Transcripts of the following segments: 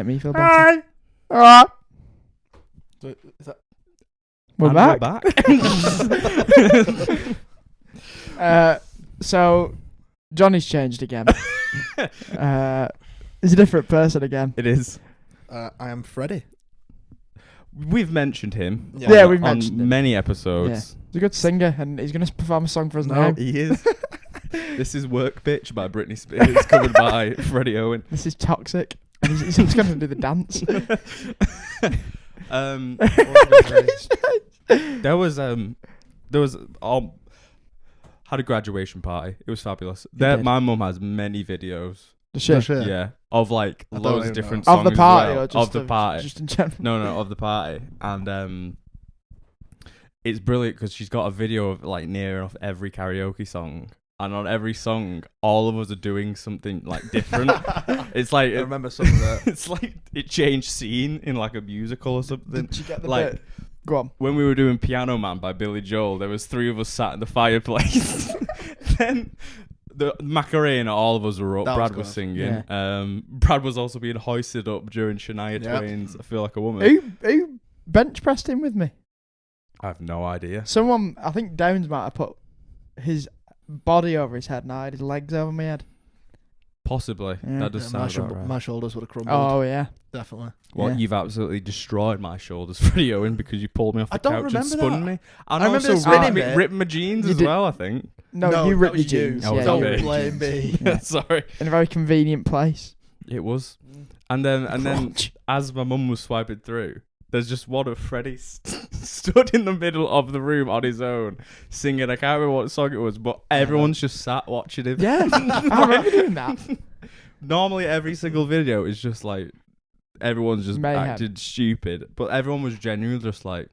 make me feel better. Hi. We're back. So, Johnny's changed again. He's a different person again. It is. I am Freddie. We've mentioned him. Yeah, we've mentioned him. Many episodes. He's a good singer, and he's going to perform a song for us now. He is. This is Work Bitch by Britney Spears, covered by Freddie Owen. This is Toxic, and he's just going to do the dance. There was had a graduation party. It was fabulous. My mum has many videos. Does she? Yeah, of like loads of different know. songs Of the party, as well. or just of the party. Just in general. No, of the party, and it's brilliant because she's got a video of like near enough every karaoke song. And on every song, all of us are doing something like different. It's like I remember some of that. It's like it changed scene in like a musical or something. Did you get the like bit? Go on. When we were doing Piano Man by Billy Joel, there was 3 of us sat in the fireplace. Then the Macarena, all of us were up. Brad was singing. Yeah. Brad was also being hoisted up during Shania Twain's "I Feel Like a Woman." Who bench pressed him with me? I have no idea. Someone, I think Downs might have put his body over his head and I had his legs over my head. Possibly. Yeah. That does sound about right. My shoulders would have crumbled. Oh, yeah. Definitely. Well, Yeah. you've absolutely destroyed my shoulders, Freddie Owen, because you pulled me off the couch and spun me. And I remember also this ripped my jeans as well, I think. No, you ripped your was you. jeans. Oh, Yeah, don't you Don't ripped blame your jeans. me. Yeah. Sorry. In a very convenient place. It was. And then as my mum was swiping through, there's just one of Freddie stood in the middle of the room on his own, singing. I can't remember what song it was, but everyone's just sat watching him. Yeah, I remember doing that. Normally, every single video is just like, everyone's just Mayhem. acted stupid, but everyone was genuinely just like,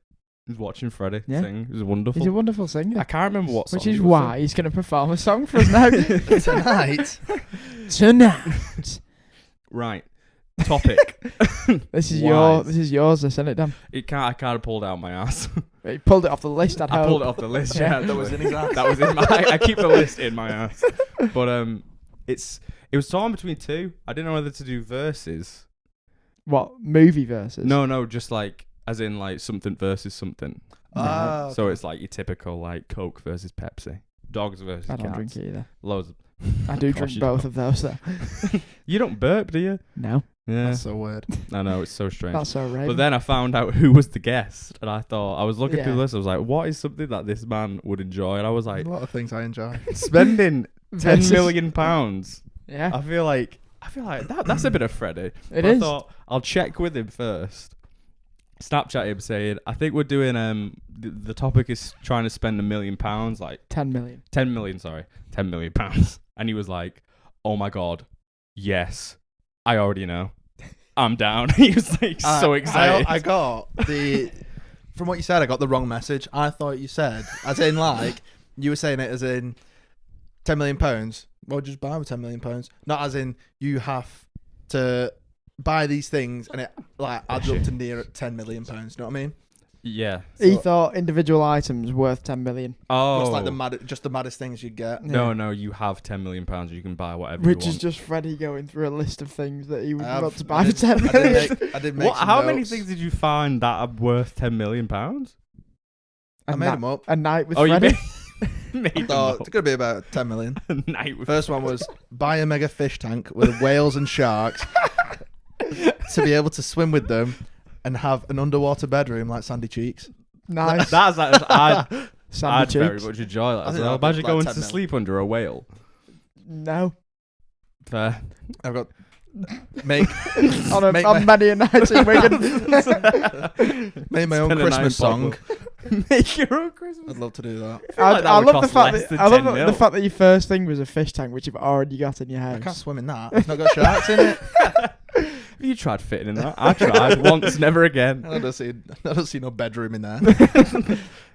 he's watching Freddie sing. It was wonderful. He's a wonderful singer. I can't remember what song. Which is why he's going to perform a song for us now. Tonight. Right. Topic. This is Wise. yours, isn't it, Dan? I can't have pulled it out my ass. He pulled it off the list, I pulled it off the list. Yeah, That was in his ass. That was in my. I keep the list in my ass. But it was torn between 2. I didn't know whether to do verses. What, movie verses? No, just like as in like something versus something. Ah, So it's like your typical like Coke versus Pepsi, dogs versus I don't cats. drink it either. Loads. I do Of course drink you both don't. of those, though. You don't burp, do you? No. Yeah, That's so weird. I know, it's so strange. That's so right. But then I found out who was the guest, and I thought I was looking through Yeah. the list. I was like, "What is something that this man would enjoy?" And I was like, a lot of things I enjoy. "Spending £10 Versus- million pounds." Yeah. I feel like that's a bit of Freddie. It But is. I thought I'll check with him first. Snapchat him saying, "I think we're doing the topic is trying to spend £1 million, like 10 million. 10 million, sorry, £10 million." And he was like, "Oh my god, yes, I already know. I'm down." He was like so excited. I got from what you said, I got the wrong message. I thought you said, as in like, you were saying it as in £10 million. Well, just buy with £10 million. Not as in you have to buy these things and it like adds up to near £10 million. You know what I mean? Yeah. He So- thought individual items worth 10 million. Oh. It's like the maddest things you'd get. Yeah. No, you have £10 million. You can buy whatever Which you is want. just Freddie going through a list of things that he would I want have- to buy for 10 I million. did make some How many notes. things did you find that are worth £10 million? I made them up. A night with Oh, Freddie. you made them So up. it's going to be about 10 million. A night with First one was buy a mega fish tank with whales and sharks to be able to swim with them and have an underwater bedroom like Sandy Cheeks. Nice. I'd Sandy very cheeks. much enjoy that I as think well. that'd be Imagine like going 10 to mil. sleep under a whale. No. Fair. I've got make On Make on my- many a night in Wigan. made my own Spend a Christmas night song. Make your own Christmas. I'd love to do that. I love the fact less that than 10 mil. the fact that your first thing was a fish tank, which you've already got in your I can't house. swim in that. It's not got sharks in it. Have you tried fitting in that? I tried once, never again. I don't see no bedroom in there.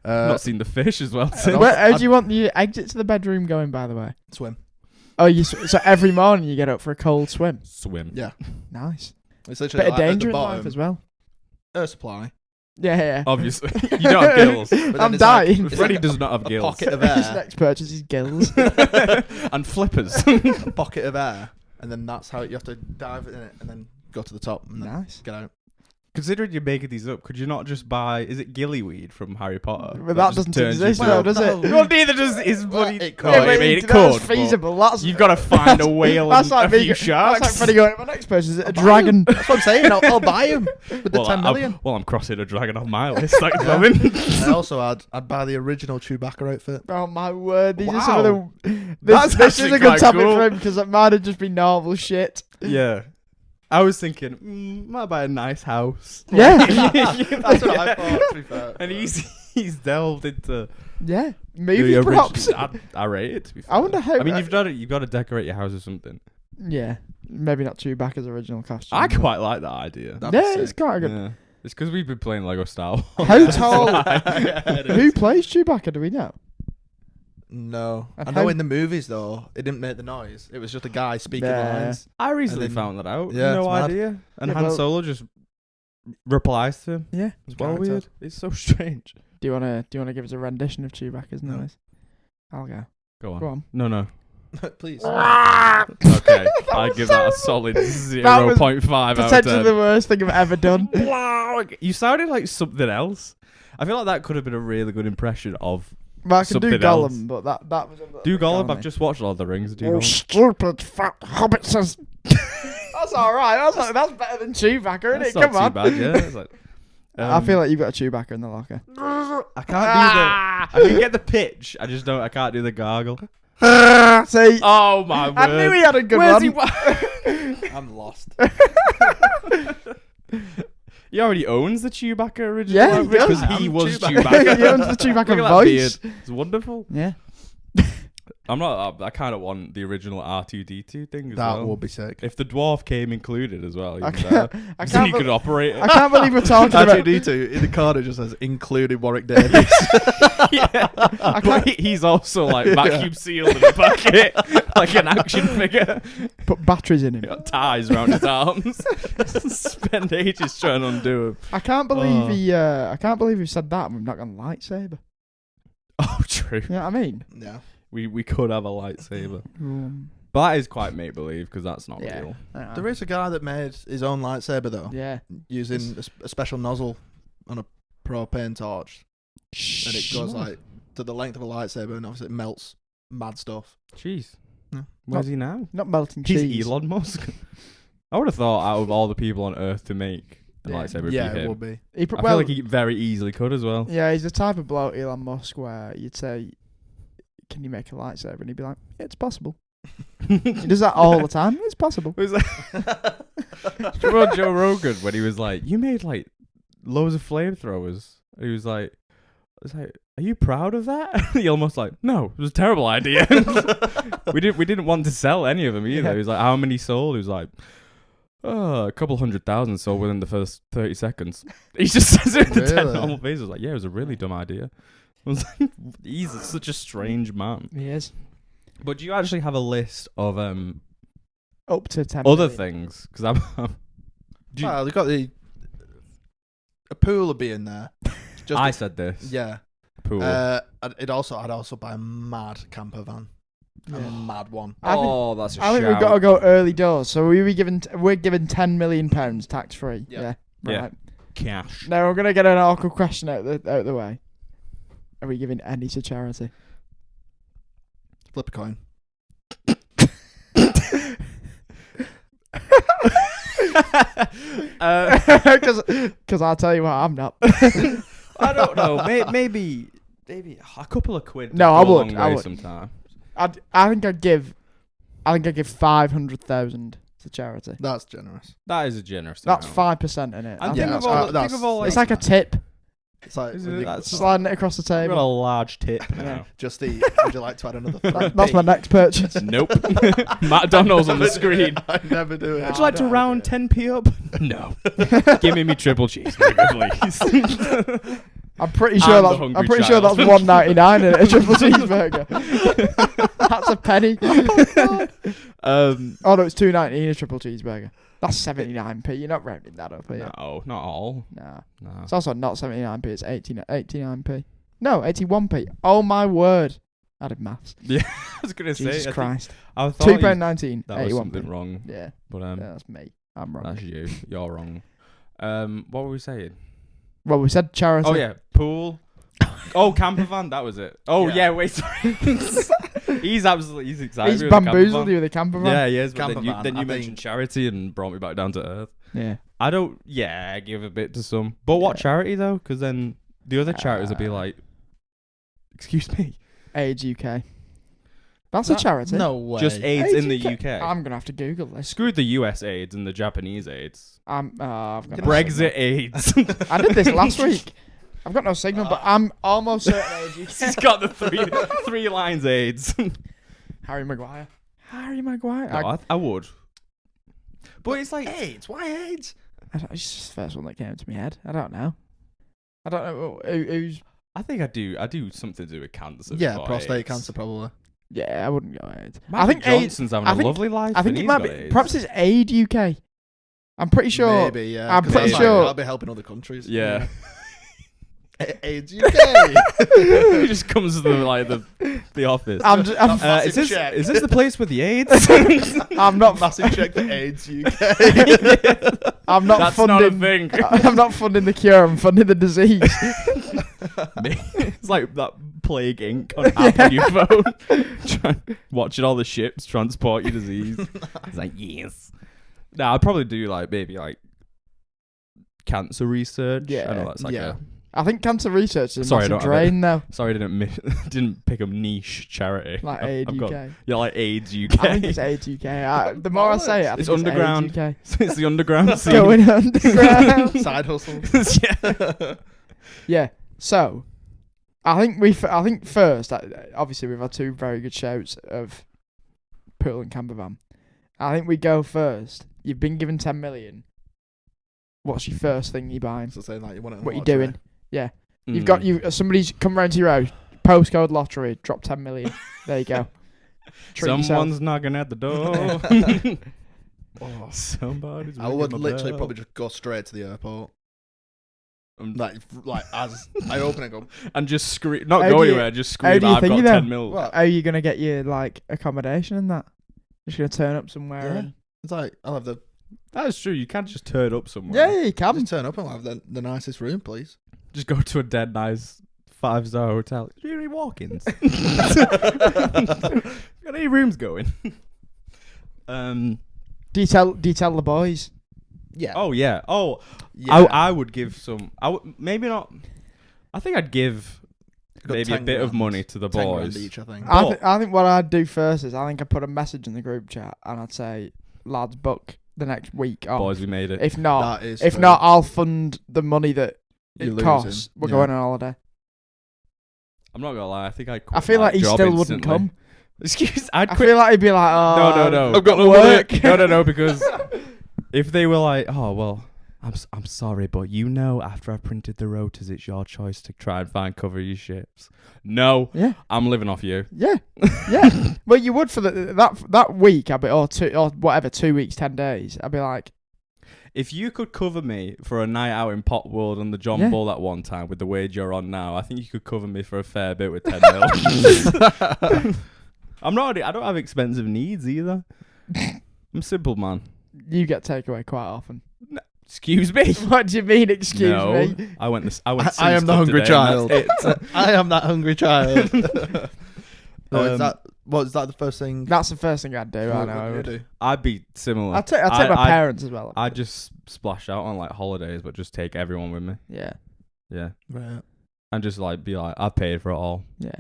Not seen the fish as well. No. How do you want your exit to the bedroom going, by the way? Swim. Oh, so every morning you get up for a cold swim. Swim. Yeah. Nice. It's literally Bit of like danger at in the life bottom. as well. Air supply. Yeah. Obviously. You don't have gills. But then I'm it's like- dying. it's Freddie like does not have a gills. pocket of His air. next purchase is gills. And flippers. A pocket of air, and then that's how you have to dive in it, and then go to the top and then Nice. get out. Considering you're making these up, could you not just buy? Is it gillyweed from Harry Potter? But that just doesn't turns you exist, blue? though, does it? Well, neither does his bloody. It could. Oh, I mean, it that's could. but feasible. That's You've got to find a whale that's and like a me. few That's sharks. like Freddie going. My next person is it a I'll buy dragon? him. That's what I'm saying. I'll buy him with the Well, 10 million. I'm crossing a dragon off my list. Thanks, Robin. I also I'd buy the original Chewbacca outfit. Oh my word! These are some of the. That's This is actually a good quite topic cool. for him because it might have just been normal shit. Yeah. I was thinking, might buy a nice house. Yeah. That's what I thought. To be fair. And he's delved into Yeah, the movie props. I rate it. To be fair. I wonder how. I mean, you've got to decorate your house with something. Yeah, maybe not Chewbacca's original costume. I quite like that idea. That'd be Yeah, sick. it's quite a good. Yeah. It's because we've been playing Lego Star Wars. How tall? It Who is. plays Chewbacca? Do we know? No. And I know how- in the movies, though, it didn't make the noise. It was just a guy speaking Yeah. lines. I recently then- found that out. Yeah, no it's mad. idea. And Yeah, Han well- Solo just replies to him. Yeah. It's well Character. weird. It's so strange. Do you wanna give us a rendition of Chewbacca's No. noise? I'll go. Go on. Go on. No. Please. Okay. I was give so that a wrong. solid That was 0.5 out of Potentially 10. the worst thing I've ever done. You sounded like something else. I feel like that could have been a really good impression of Well, I can do Something Gollum, else. but that was a little Do bit Gollum. Gollum-y. I've just watched Lord of the Rings. Do Oh, Gollum. stupid fat hobbitses. That's all right. That's better than Chewbacca, isn't That's it? not Come on. too bad, yeah. It's like, I feel like you've got a Chewbacca in the locker. I can't do I can get the pitch. I just don't. I can't do the gargle. See, Oh my word! I knew he had a good Where's one. I'm lost. He already owns the Chewbacca original. Yeah, he does. because he I'm was Chewbacca. Chewbacca. He owns the Look Chewbacca at that voice. beard. It's wonderful. Yeah. I'm not. I kind of want the original R2D2 thing as That well. would be sick. If the dwarf came included as well, I even can't, better. I Then can't, you be- could operate it. I can't believe we're talking about. R2D2 in the card it just says included Warwick Davis. Yeah. But he's also like vacuum sealed in a packet, like an action figure. Put batteries in him. He got ties around his arms. Spend ages trying to undo him. I can't believe Oh. he. I can't believe he said that. And we've not got a lightsaber. Oh, true. You know what I mean? yeah. We could have a lightsaber, Um, but that is quite make believe because that's not Yeah. real. There is a guy that made his own lightsaber though, Yeah. using a special nozzle on a propane torch, and it goes like to the length of a lightsaber, and obviously it melts mad stuff. Jeez, Yeah. where's he now? Not melting He's cheese. Elon Musk. I would have thought out of all the people on Earth to make a Yeah. lightsaber, it'd Yeah, be it him. would be. He pr- I well, feel like he very easily could as well. yeah, he's the type of bloke, Elon Musk, where you'd say, "Can you make a lightsaber?" And he'd be like, "Yeah, it's possible." He does that all the time. It's possible. Was that remember Joe Rogan when he was like, "You made like loads of flamethrowers." And he was like, "Are you proud of that?" He almost like, "No, it was a terrible idea." we didn't want to sell any of them either. Yeah. He was like, "How many sold?" He was like, "Oh, a couple 100,000 sold within the first 30 seconds." He just says it with 10 Really? normal faces. Like, yeah, it was a really dumb idea. I was like, he's such a strange man. He is But do you actually have a list of up to 10. other million. things? Because I'm. Do you- Well, they've got a pool will be in there. Just I said this. yeah. Pool. I'd also buy a mad camper van, a Yeah. mad one. I think- Oh, that's a I think we've got to go early doors. So we're given £10 million tax free. Yeah. Yeah. Right. cash. Now we're gonna get an awkward question out the way. Are we giving any to charity? Flip a coin. Because I'll tell you what, I'm not. I don't know. Maybe a couple of quid. No, go I a would, long I way would. Sometime. I think I'd give 500,000 to charity. That's generous. That is a generous. That's amount. 5% in it. And I think think of that's all. quite- Think of all. it's like a tip, It's like Is when it- you- that's- sliding it across the I've got a table. large tip Yeah. now. just eat. Would you like to add another? That's my next purchase. Nope. McDonald's on the screen. I never do it. Would you like to round 10p up? No. Give me triple cheeseburger, please. I'm pretty sure I'm the that's hungry I'm pretty sure child. that's $1.99 in a triple cheeseburger. That's a penny. Oh no, it's $2.19 a triple cheeseburger. That's 79p. You're not rounding that up, are you? No, not all. Nah. No. It's also not 79p. It's 89p. No, 81p. Oh my word! I did maths. Yeah, I was gonna say. Jesus Christ. I thought £2.19. that was something 81p. wrong, Yeah, but yeah, that's me. I'm wrong. That's you. You're wrong. What were we saying? Well, we said charity. Oh yeah, pool. Oh, camper van. That was it. Oh Yeah. yeah. Wait. Sorry. He's excited. He's with the camper bamboozled van. you with a camper van. Yeah, he is. But Camper then you, van, then you I mentioned think- charity and brought me back down to earth. Yeah. I don't. Yeah, I give a bit to some. But what Yeah. charity though? Because then the other charities will be like, "Excuse me, AIDS UK. That's a charity. No way. just AIDS in the UK." I'm gonna have to Google this. Screw the US AIDS and the Japanese AIDS. I've got no Brexit signal. AIDS. I did this last week. I've got no signal, but I'm almost certain AIDS He's UK. got the three lines AIDS. Harry Maguire. Harry Maguire. No, I would. But it's like AIDS. Why AIDS? It's just the first one that came to my head. I don't know. I don't know who's. I think I do something to do with cancer. Yeah, before prostate AIDS. cancer probably. Yeah, I wouldn't go AIDS. Magic I think AIDS. Johnson's having I a think- lovely life. I think and it he's might got be. AIDS. Perhaps it's AIDS UK. I'm pretty sure. Maybe, yeah. I'm 'cause pretty that's sure- That'll be helping other countries. Yeah. AIDS UK. He just comes to the office. I'm Massive is this check. is this the place with the AIDS? I'm not Massive check for AIDS UK. I'm not That's funding. not a thing. I'm not funding the cure. I'm funding the disease. It's like that Plague Inc. on app on your phone. Watching all the ships transport your disease. It's like, yes. Nah, I'd probably do maybe cancer research. Yeah. I know that's like Yeah. I think cancer research is a Sorry, I massive don't have it. drain though. sorry, I didn't pick a niche charity. Like AIDS I've UK. got- Yeah, like AIDS UK. I think it's AIDS UK. The more I say it, I think It's underground. AIDS UK. So it's the underground scene. Going underground. Side hustle. Yeah. Yeah. So, I think first, obviously we've had two very good shouts of pool and camper van. I think we go first. You've been given 10 million. What's your first thing you're buying? So saying like you want it. What you doing? Yeah. You've Mm. got somebody's come round to your house. Postcode lottery. Drop 10 million. There you go. Treat yourself. Someone's knocking at the door. Oh. Somebody's I would ringing my literally bell. probably just go straight to the airport. Like, Like as I open it, go. and just scream. Not How go do you- anywhere. Just how scream. do you I've think got you know? 10 mil. What? How are you gonna get your accommodation and that? Just gonna turn up somewhere Yeah. and It's like I'll have the. That is true. You can't just turn up somewhere. yeah, you can. Just turn up and I'll have the nicest room, please. Just go to a dead nice 5-star hotel. Do you need walk-ins? Got any rooms going? Do you tell the boys? Yeah. Oh yeah. Oh, yeah. I would give some. Maybe not. I think I'd give Got maybe a 10 bit of grand. money to the 10 grand boys. each, I think. I think what I'd do first is I put a message in the group chat and I'd say, lads, book the next week off. Boys, we made it. If not, That is if true. not, I'll fund the money that You're it costs. losing. We're Yeah. going on holiday. I'm not gonna lie. I think I'd. I feel like he job still wouldn't instantly. come. Excuse. I'd I quit. feel like he'd be like, oh, No. I've got no work. No, because if they were like, oh well, I'm sorry, but after I printed the rotas, it's your choice to try and find cover your ships. No, Yeah, I'm living off you. yeah, yeah. Well, you would for that week. I'd be or 2 weeks, 10 days. I'd be like, If you could cover me for a night out in Pot World and the John Yeah. Bull at one time with the wage you're on now, I think you could cover me for a fair bit with 10 mil. I don't have expensive needs either. I'm a simple man. you get takeaway quite often. Excuse me. What do you mean? Excuse No, me. I went I am the hungry child. I am that hungry child. Um, Is that the first thing? That's the first thing I'd do. I What know. I would would. you do? I'd be similar. I'd take my parents as well. I'd just splash out on holidays, but just take everyone with me. Yeah, Yeah. Right. And just be like, I've paid for it all. yeah.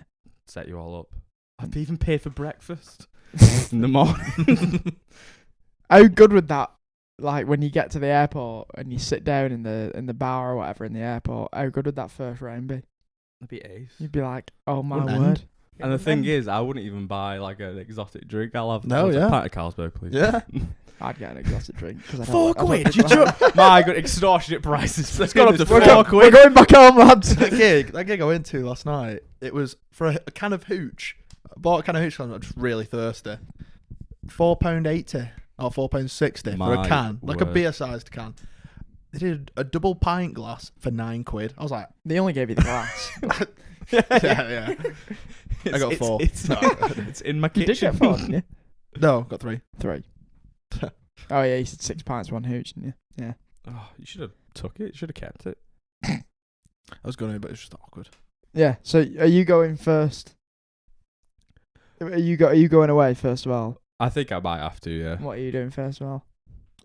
Set you all up. I've even paid for breakfast in the morning. How good would that? Like when you get to the airport and you sit down in the bar or whatever in the airport, how good would that first round be? That'd be ace. You'd be like, oh my Wouldn't word. end. And the thing is, I wouldn't even buy an exotic drink. I'll have No, yeah. a pint of Carlsberg, please. Yeah. I'd get an exotic drink. 'Cause I don't Four like- I don't quid? think You about joke? My God, extortionate prices. It's gone up to We're 4 go- quid. We're going back home, lads. That gig I went to last night, it was for a can of hooch. I bought a can of hooch because I was just really thirsty. £4.80 or £4.60 for a My can, like a word. beer-sized can. They did a double pint glass for £9. I was like, They only gave you the glass. yeah. I got 4. It's in my You did kitchen. get 4, didn't you? No, got 3. 3. Oh yeah, you said 6 pints, 1 hooch, didn't you? Yeah. Oh, you should have took it. You should have kept it. I was going to, but it's just awkward. Yeah. So are you going first? Are you going away first of all? I think I might have to. Yeah. What are you doing first of all?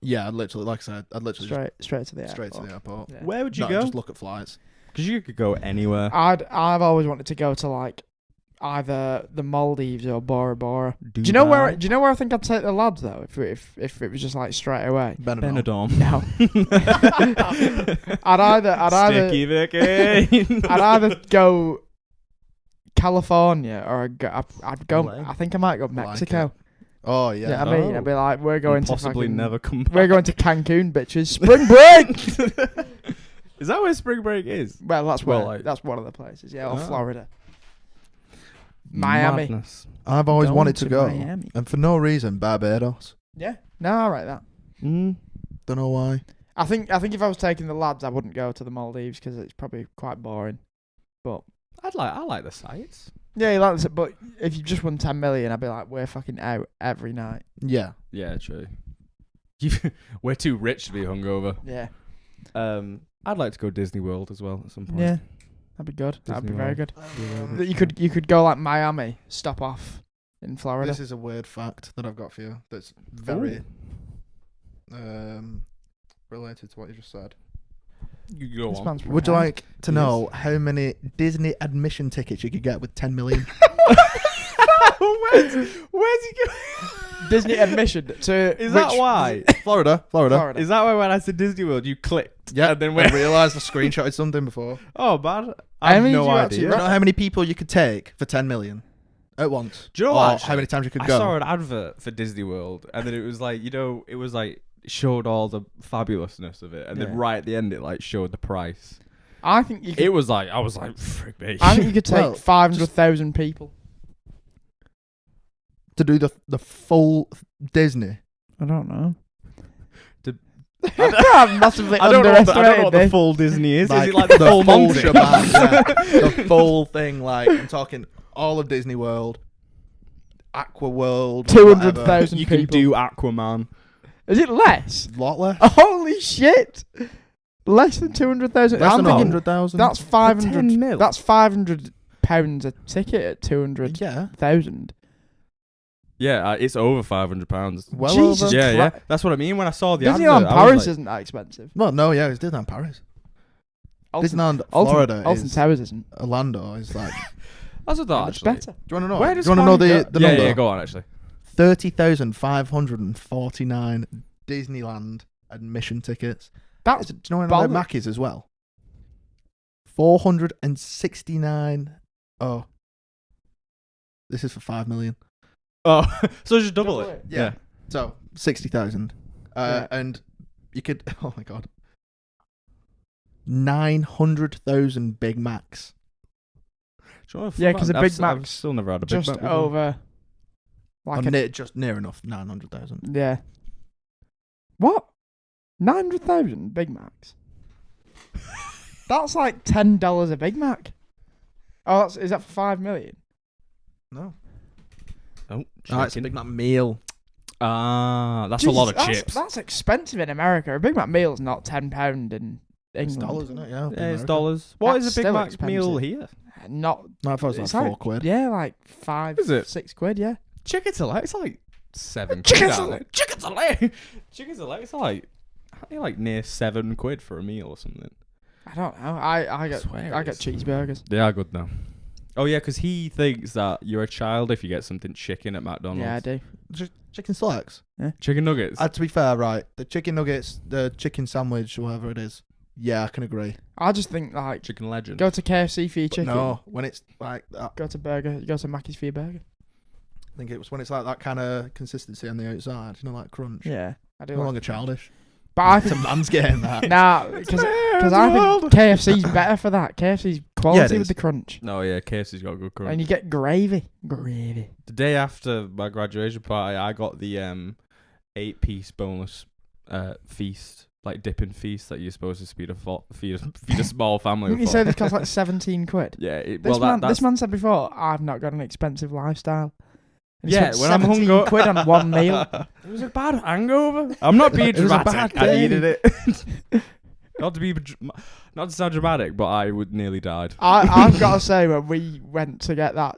Yeah, I'd literally, like I said, I'd literally Straight to the just airport. straight to the airport. Yeah. Where would you No, go? just look at flights. Because you could go anywhere. I've always wanted to go to like either the Maldives or Bora Bora. Do you know where I think I'd take the lads though? If it was just like straight away. Benidorm. No. I'd either Sticky Vicky. I'd either go California or I'd go. LA. I think I might go Like Mexico. Oh, yeah. Yeah, I mean, Oh. I'd be like, we're going to possibly fucking, never come back. We're going to Cancun, bitches. Spring break. Is that where spring break is? Well, that's where. Well, like- That's one of the places. Yeah, or Oh. Florida. Miami. Madness. I've always Going wanted to go. Miami. And for no reason, Barbados. Yeah. No, I'll write that. Mm. Don't know why. I think if I was taking the lads, I wouldn't go to the Maldives because it's probably quite boring. But I like the sights. yeah, you like this. But if you just won 10 million, I'd be like, we're fucking out every night. Yeah. Yeah, true. We're too rich to be hungover. Yeah. I'd like to go Disney World as well at some point. Yeah. That'd be good. That'd be Disney very World. good. That you could go like Miami, stop off in Florida. This is a weird fact that I've got for you that's very related to what you just said. You go This on. man's from Would you Kent. like to know how many Disney admission tickets you could get with 10 million? Where's he going? Disney admission to Is that why? Florida. Florida. Is that why when I said Disney World you clicked? Yeah, And then I went, realised I screenshotted something before. oh, bad. How I have many no did you actually idea. You know how many people you could take for 10 million at once? Do you know Or what, actually? how many times you could I go? saw an advert for Disney World, and then it was like, it was like showed all the fabulousness of it, and Yeah. then right at the end it like showed the price. I think you could. It was like I was like, frick me. I think you could take Well, 500,000 people. To do the full Disney. I don't know. To- I've massively I don't know underestimated what the this. full Disney is. Like, is it like the full Monty? shebang, yeah. The full thing, like, I'm talking all of Disney World, Aqua World, 200,000 You people. can do Aquaman. Is it less? a lot less. Holy shit! Less than 200,000. Less I'm than thinking 100,000. that's 500. 10 mil. That's 500 pounds a ticket at 200,000. Yeah. Yeah, it's over £500. Well Jesus over. Yeah, yeah. Christ. That's what I mean when I saw the Disneyland advert. I Paris was like, isn't that expensive. Well, no, yeah, it's Disneyland Paris. Disneyland Florida Alton is Towers isn't. Orlando is like. that's what I thought. It's Actually. better. Do you want to know? Where Do does you want to know Florida the go? number? Yeah, go on. Actually, 30,549 Disneyland admission tickets. That's Do you know where bollocks. Mac is as well? 469. Oh, this is for 5 million. oh, so just double it. Yeah. So 60,000. Yeah. And you could. Oh my god. 900,000 Big Macs. Yeah, 'cause a Big I've Mac's still never had a Big just Mac before. over. Like a, Just near enough 900,000. yeah. What? 900,000 Big Macs. That's like $10 a Big Mac. Oh, is that for 5 million? No. Oh, Oh, it's a Big Mac meal. that's Jesus, a lot of that's- chips. That's expensive in America. A Big Mac meal's not £10 in It's England. dollars, isn't it? Yeah. Yeah, it's dollars. What That's is a Big still Mac expensive. meal here? Not. No, I thought it was It's like like 4 quid. Yeah, like 5, Is it? 6 quid. Yeah. Chicken select. It's like 7 Chicken quid. select. Chicken select. Chicken select. It's like near 7 quid for a meal or something. I don't know. I swear get it is. cheeseburgers. They are good now. Oh yeah, because he thinks that you're a child if you get something chicken at McDonald's. Yeah, I do. Chicken selects. Chicken nuggets. To be fair, right, the chicken nuggets, the chicken sandwich, whatever it is. Yeah, I can agree. I just think like Chicken legend. go to KFC for your But chicken. no, when it's like that, Go to Mackey's for your burger. I think it was when it's like that kind of consistency on the outside, you know, like crunch. Yeah, I do. No Like longer childish. but I It's a think man's getting that. nah, because I think KFC's better for that. KFC's quality is. with the crunch, No, yeah, KFC's got good crunch. and you get gravy. Gravy. The day after my graduation party, I got the 8-piece boneless feast, like dipping feast that you're supposed to feed a small family Didn't with. you say this costs like 17 quid? Yeah, This man said before, I've not got an expensive lifestyle. And he Yeah, spent when I'm 17 hungover. quid on one meal. It was a bad hangover. I'm not being It was a dramatic. bad I day. needed it. Not to sound dramatic, but I would nearly died. I've got to say, when we went to get that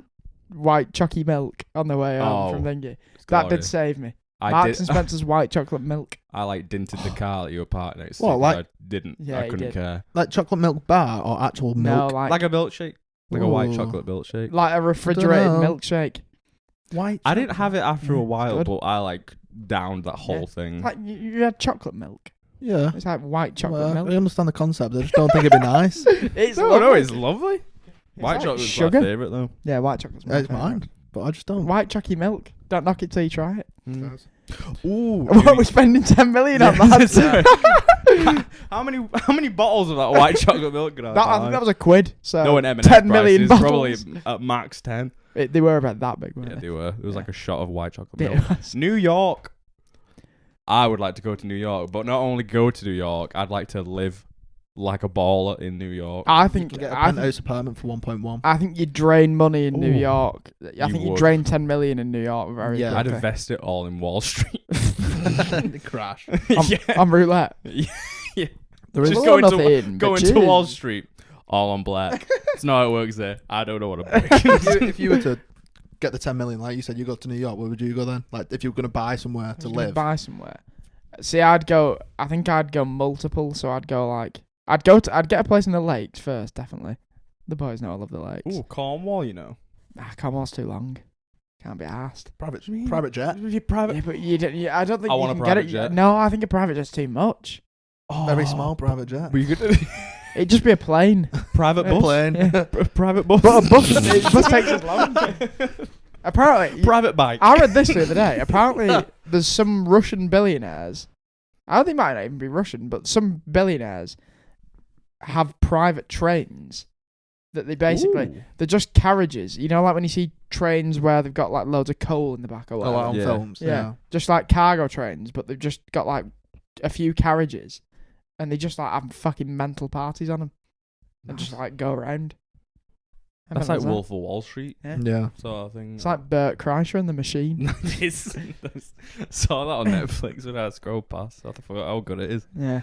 white chocky milk on the way home Oh, from Thingy, It's that did glorious. save me. I Marks did. and Spencer's white chocolate milk. I like dinted the car that you were parked next to. What, 'cause like- I didn't. Yeah, I he couldn't did. care. Like chocolate milk bar or actual No, milk? like Like a milkshake. Like a white Ooh. chocolate milkshake. like a refrigerated know. milkshake. White. I didn't have it after a Yeah, it's while, good. but I like downed that whole Yeah. thing. Like you had chocolate milk. Yeah. It's like white chocolate Well, milk. I understand the concept. I just don't think it'd be nice. It's no, lovely. it's lovely. It's White like chocolate's sugar. my favourite though. Yeah, white chocolate's my It's favourite. mine, but I just don't. White chocky milk. Don't knock it till you try it. Ooh. What are we spending 10 million on Yeah, that? how many bottles of that white chocolate milk could I I buy? think that was a quid. So No, an M&S 10 million prices, bottles. probably at max 10. They were about that big, weren't Yeah, they? they were. It was Yeah. like a shot of white chocolate Yeah, milk. it was. New York. I would like to go to New York, but not only go to New York, I'd like to live like a baller in New York. I You think can get a I think, penthouse apartment for 1.1. I think you drain money in New Ooh. York. I You think you would. drain 10 million in New York very Yeah. I'd quickly. invest it all in Wall Street. Crash. On roulette. There is Just Well, go into nothing, Go but into cheers. Wall Street, all on black. It's not how it works there. I don't know what I'm if you were to get the 10 million, like you said, you go to New York, where would you go then? Like, if you were going to buy somewhere to Just gonna live. buy somewhere. See, I think I'd go multiple. So I'd get a place in the lakes first, definitely. The boys know I love the lakes. Ooh, Cornwall, you know. Cornwall's too long. Can't be asked. Private jet. Your private. Yeah, but I don't think I you want a can private get it. jet. No, I think a private jet's too much. Very small private jet. But you could It'd just be a plane. private bus. Plane. Yeah. Private bus. But a bus takes as long. Apparently, Private bike. I read this the other day. Apparently, there's some Russian billionaires. I don't think they might not even be Russian, but some billionaires have private trains that they basically Ooh. they're just carriages. You know, like when you see trains where they've got like loads of coal in the back or A whatever. lot on Yeah. films. Yeah, just like cargo trains, but they've just got like a few carriages, and they just like have fucking mental parties on them, and just like go around. How That's mental like is that? Wolf of Wall Street Yeah. sort of thing. It's like Bert Kreischer and the Machine. Saw that on Netflix when I scrolled past. I forgot how good it is. Yeah,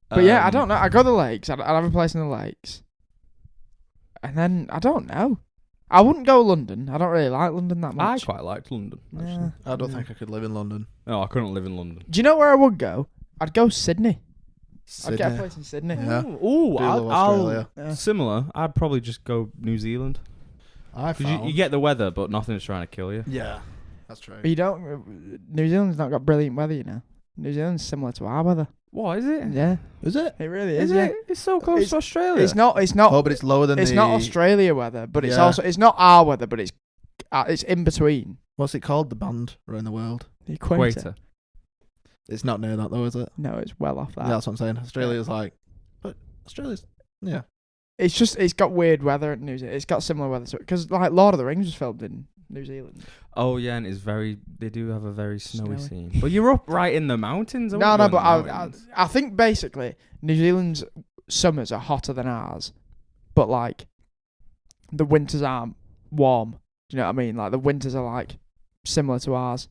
but yeah, I Um, don't know. I go to the lakes. I'd have a place in the lakes, and then I don't know. I wouldn't go London. I don't really like London that I much. quite liked London. Actually. Yeah. I don't think I could live in London. No, I couldn't live in London. Do you know where I would go? I'd go Sydney. I'd get a Sydney. place in Sydney. Yeah. Ooh, Do love Australia. Yeah. similar. I'd probably just go New Zealand. I 'Cause found. you get the weather, but nothing's trying to kill you. Yeah. That's true. But you don't. New Zealand's not got brilliant weather, you know. New Zealand's similar to our weather. What is it? Yeah, Is it? it really Is is. Yeah. it? It's so close It's- to Australia. It's not. It's not. Oh, but it's lower than It's the... not Australia weather, but it's Yeah. also. It's not our weather, but it's in between. What's it called? The band around the world. The equator. Equator. It's not near that though, is it? No, it's well off that. Yeah, that's what I'm saying. Australia's like... But Australia's... Yeah. It's just. It's got weird weather in New Zealand. It's got similar weather to it because like Lord of the Rings was filmed in New Zealand. Oh yeah, and it's very. They do have a very snowy Snowy. scene. But you're up right in the mountains. I No, wouldn't no, go but in the I mountains. think basically New Zealand's summers are hotter than ours, but like the winters aren't warm. Do you know what I mean? Like the winters are like similar to ours.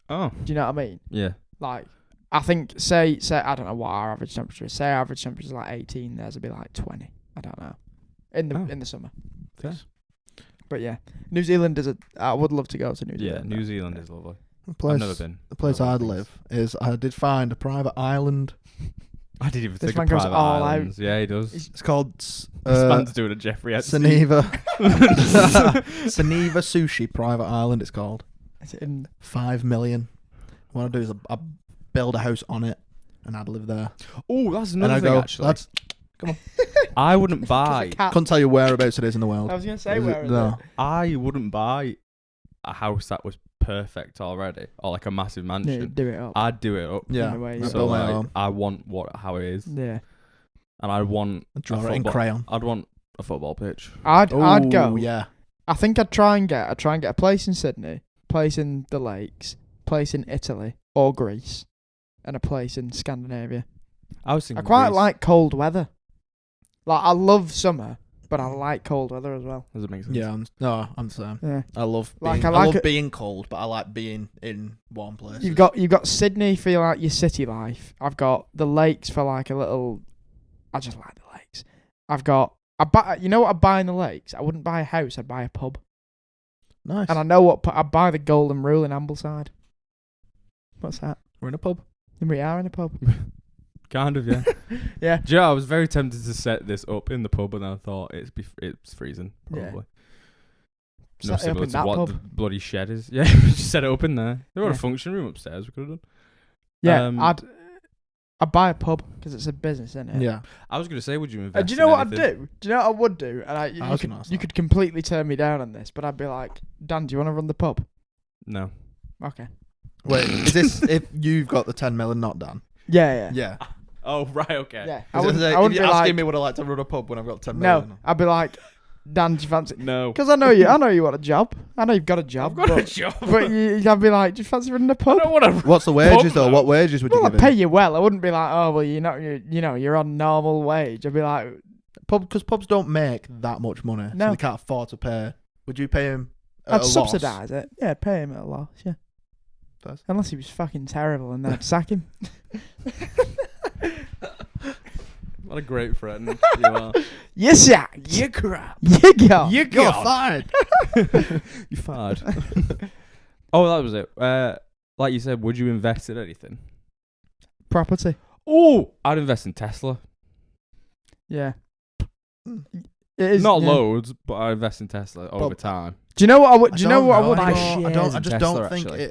Oh Do you know what I mean? yeah. Like I think say I don't know what our average temperature is. Say our average temperature is like 18. Theirs would be like 20. I don't know. In the summer. Fair. But yeah, New Zealand is I would love to go to New Yeah, Zealand. New Zealand is lovely. The place, I've never been. The place I've I'd never been. live is... I did find a private island. I didn't even This think man of goes private all out. islands. Yeah, he does. It's called... This man's doing a Jeffrey Epstein. Saniva. Saniva Sushi Private Island, it's called. Is it in 5 million. What I'd do is I build a house on it and I'd live there. Oh, that's And another I thing go, actually. lads, I wouldn't buy. couldn't tell you whereabouts it is in the world. I was gonna say Is it- where is no. it? I wouldn't buy a house that was perfect already, or like a massive Yeah, mansion. do it up. I'd do it up. Yeah. In a way, I'd yeah. So build my like, own. I want how it is, Yeah. and I want I'd draw a it in football- crayon. I'd want a football pitch. I'd go. Ooh, yeah. I think I'd try and get a place in Sydney, place in the lakes, place in Italy or Greece, and a place in Scandinavia. I was I thinking. quite Greece. like cold weather. Like I love summer, but I like cold weather as well. Does it make sense? Yeah, I'm the same. Yeah. I love Like, being, I I like love it- being cold, but I like being in warm places. You've got Sydney for like your city life. I've got the lakes for like a little. I just like the lakes. You know what I buy in the lakes? I wouldn't buy a house. I'd buy a pub. Nice. And I know what I'd buy the Golden Rule in Ambleside. What's that? We're in a pub. We are in a pub. Kind of, yeah. Yeah. Do you know, I was very tempted to set this up in the pub, and I thought it's freezing, Yeah. probably. Set No it up similar in to that what pub. the bloody shed is. Yeah, we just set it up in there. There was Yeah. a function room upstairs we could have done. Yeah. Um, I'd buy a pub because it's a business, isn't it? Yeah. I was going to say, would you invest Do you know in what I'd anything? do? Do you know what I would do? And I was gonna ask you that. could completely turn me down on this, but I'd be like, Dan, do you want to run the pub? No. Okay. Wait, is this if you've got the 10 mil and not done? Yeah. Yeah. Oh, right, okay. Yeah. I wouldn't be you're asking like, me would I like to run a pub when I've got 10 no. million. I'd be like, Dan, do you fancy? No. Because I know you want a job. I know you've got a job. I've got a but, job. But I'd be like, do you fancy running a I pub? don't want to... What's the wages though? though. What wages would you Well, I'd give pay him? you well. I wouldn't be like, oh, well, you're on normal wage. I'd be like, Because pubs don't make that much money, No. so they can't afford to pay. Would you pay him at I'd a subsidise it. Yeah, pay him at a loss. Yeah. Does. Unless he was fucking terrible, and then I'd sack him. What a great friend you are. You sacked. You crap. You go. You You're got fired. You fired. Oh, that was it. Like you said, would you invest in anything? Property. Oh, I'd invest in Tesla. Yeah. Mm. It is, Not yeah. loads, but I invest in Tesla over time. Do you know what I would? Do you know what I would? buy do? shares I in just Tesla, don't think actually.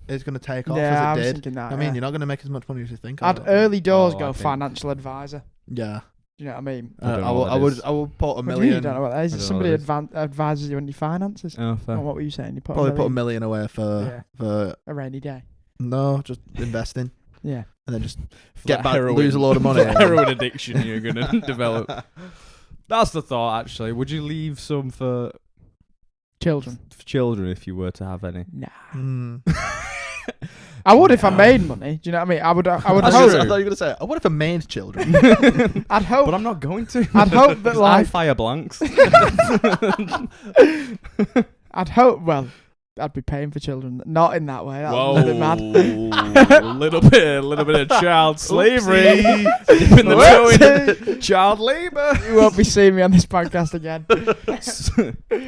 it's going to take off Yeah, I as was it did. thinking that. I mean, yeah. you're not going to make as much money as you think. I'd early doors Oh, go I think- financial advisor. Yeah. Do you know what I mean? I don't know I what that would. is. I would put a What do you mean you million. don't know what that is? I It's don't know somebody what advises you on your finances. Oh, fair. Oh, what were you saying? You put Probably a put a million, million away for a rainy day. no, just investing Yeah. and then just For get that back, heroin- lose a load of money. for that heroin addiction you're going to develop. That's the thought, actually. Would you leave some for Children. children if you were to have any? Nah. Mm. I would if I made money. Do you know what I mean? I would I hope. thought you were going to say, what if I made children? I'd hope. But I'm not going to. I'd hope that, I like- fire blanks. I'd hope. Well, I'd be paying for children. Not in that way. That's Whoa, a bit mad. a little bit of child slavery. Dipping the toe in child labour. You won't be seeing me on this podcast again.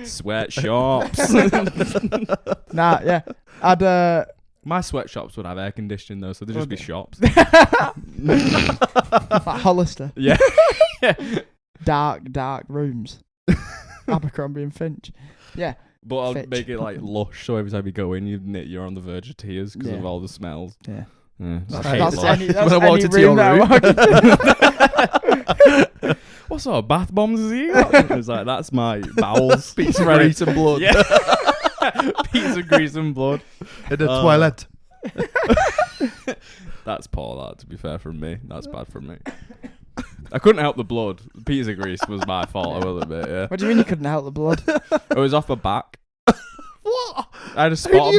Sweatshops. Nah, yeah. I'd My sweatshops would have air conditioning though, so they'd just be shops. like Hollister. Yeah. Dark rooms. Abercrombie and Finch. Yeah. But I'll Fitch. make it like lush, so every time you go in, you're on the verge of tears because of Yeah. all the smells. Yeah. Yeah. That's- I hate That's life. any, that's When I walked any into your room that I room. walk into. What sort of bath bombs has he got? It's like, that's my bowels. Piece of Ready. grease and blood. Yeah. Piece of grease and blood. In the Oh. toilet. That's poor, that, to be fair, from me. That's bad from me. I couldn't help the blood. The piece of grease was my fault a little bit, yeah. What do you mean you couldn't help the blood? It was off my back. What? I had a spot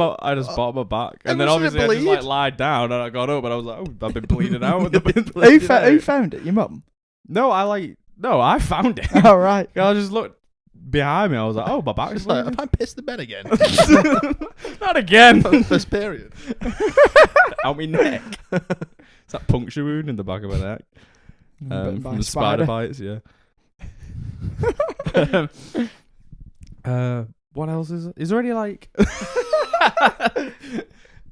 on my back. And then Wasn't it obviously I just bleed? like lied down and I got up and I was like, oh, I've been bleeding out. Who found it? Your mum? No, I found it. Oh, right. I just looked behind me. I was like, oh, my back's It's like, bleeding. have I pissed the bed again? Not again. First period. Out my neck. It's that puncture wound in the back of my neck. Bitten by From a the spider bites, yeah. What else is it? Is there any like...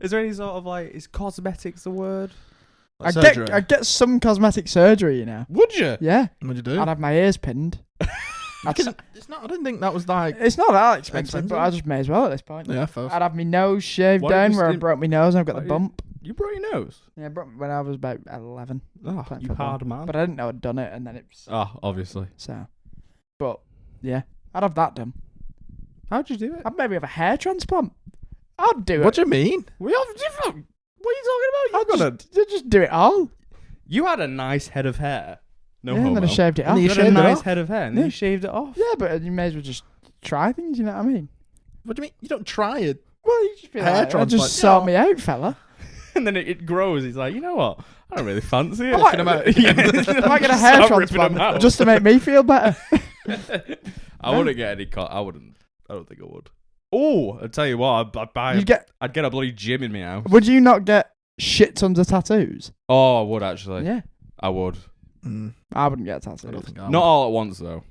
Is there any sort of like... Is cosmetics a word? Like I'd surgery. get some cosmetic surgery, you know. Would you? Yeah. What'd you do? I'd have my ears pinned. It's not. I didn't think that was like. It's not that expensive, Expensive? but I just may as well at this point. Yeah, first. I'd have my nose shaved Why don't down you where I stim- broke my nose and I've got why the don't you- bump. You broke your nose? Yeah, I broke when I was about 11. Oh, Playing you football. hard man. But I didn't know I'd done it, and then it was Oh, obviously. so. But yeah, I'd have that done. How'd you do it? I'd maybe have a hair transplant. I'd do What it. do you mean? We have different... What are you talking about? I'd just do it all. You had a nice head of hair. No yeah, and then I homo. shaved it And off. you You had a shaved it nice off? head of hair, and Yeah. then you shaved it off. Yeah, but you may as well just try things. You know what I mean? What do you mean? You don't try it. Well, you just be Hair like, transplant. just sort me out, fella. And then it grows. He's like, you know what? I don't really fancy it. I might- Yeah. I might get a hair Start ripping them transplant out. just to make me feel better. I wouldn't get any. I wouldn't. I don't think I would. Oh, I'll tell you what. I'd get a bloody gym in my house. Would you not get shit tons of tattoos? Oh, I would actually. Yeah. I would. I wouldn't get tattoos. I don't think I Not would. all at once though,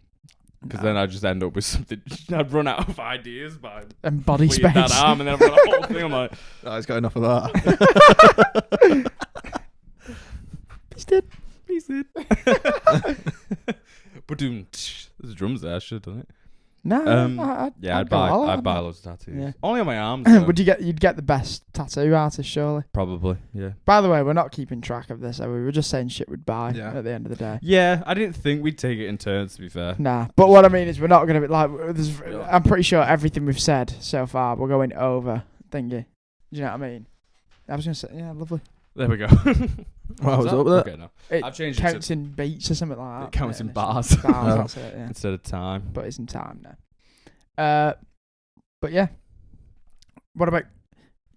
because then I'd just end up with something. I'd run out of ideas by And body tweeting space. that arm, and then I've got a whole thing. I'm like, Oh, he's got enough of that. He's dead. he's it. But there's drums there. I should have done it. No. I'd go all buy out, loads of tattoos. Yeah. Only on my arms. Though. You'd get the best tattoo artist, surely. Probably. Yeah. By the way, we're not keeping track of this. We were just saying shit we'd buy Yeah. at the end of the day. Yeah, I didn't think we'd take it in turns. To be fair. Nah, but what I mean is we're not going to be like. I'm pretty sure everything we've said so far, we're going over. Thingy. Do you know what I mean? I was going to say, yeah, lovely. There we go. Well, I was up with it. Okay, no. It I've changed counts it in beats or something like that. It counts in It's bars. Bars, that's it, yeah. instead of time. But it's in time now. But yeah. What about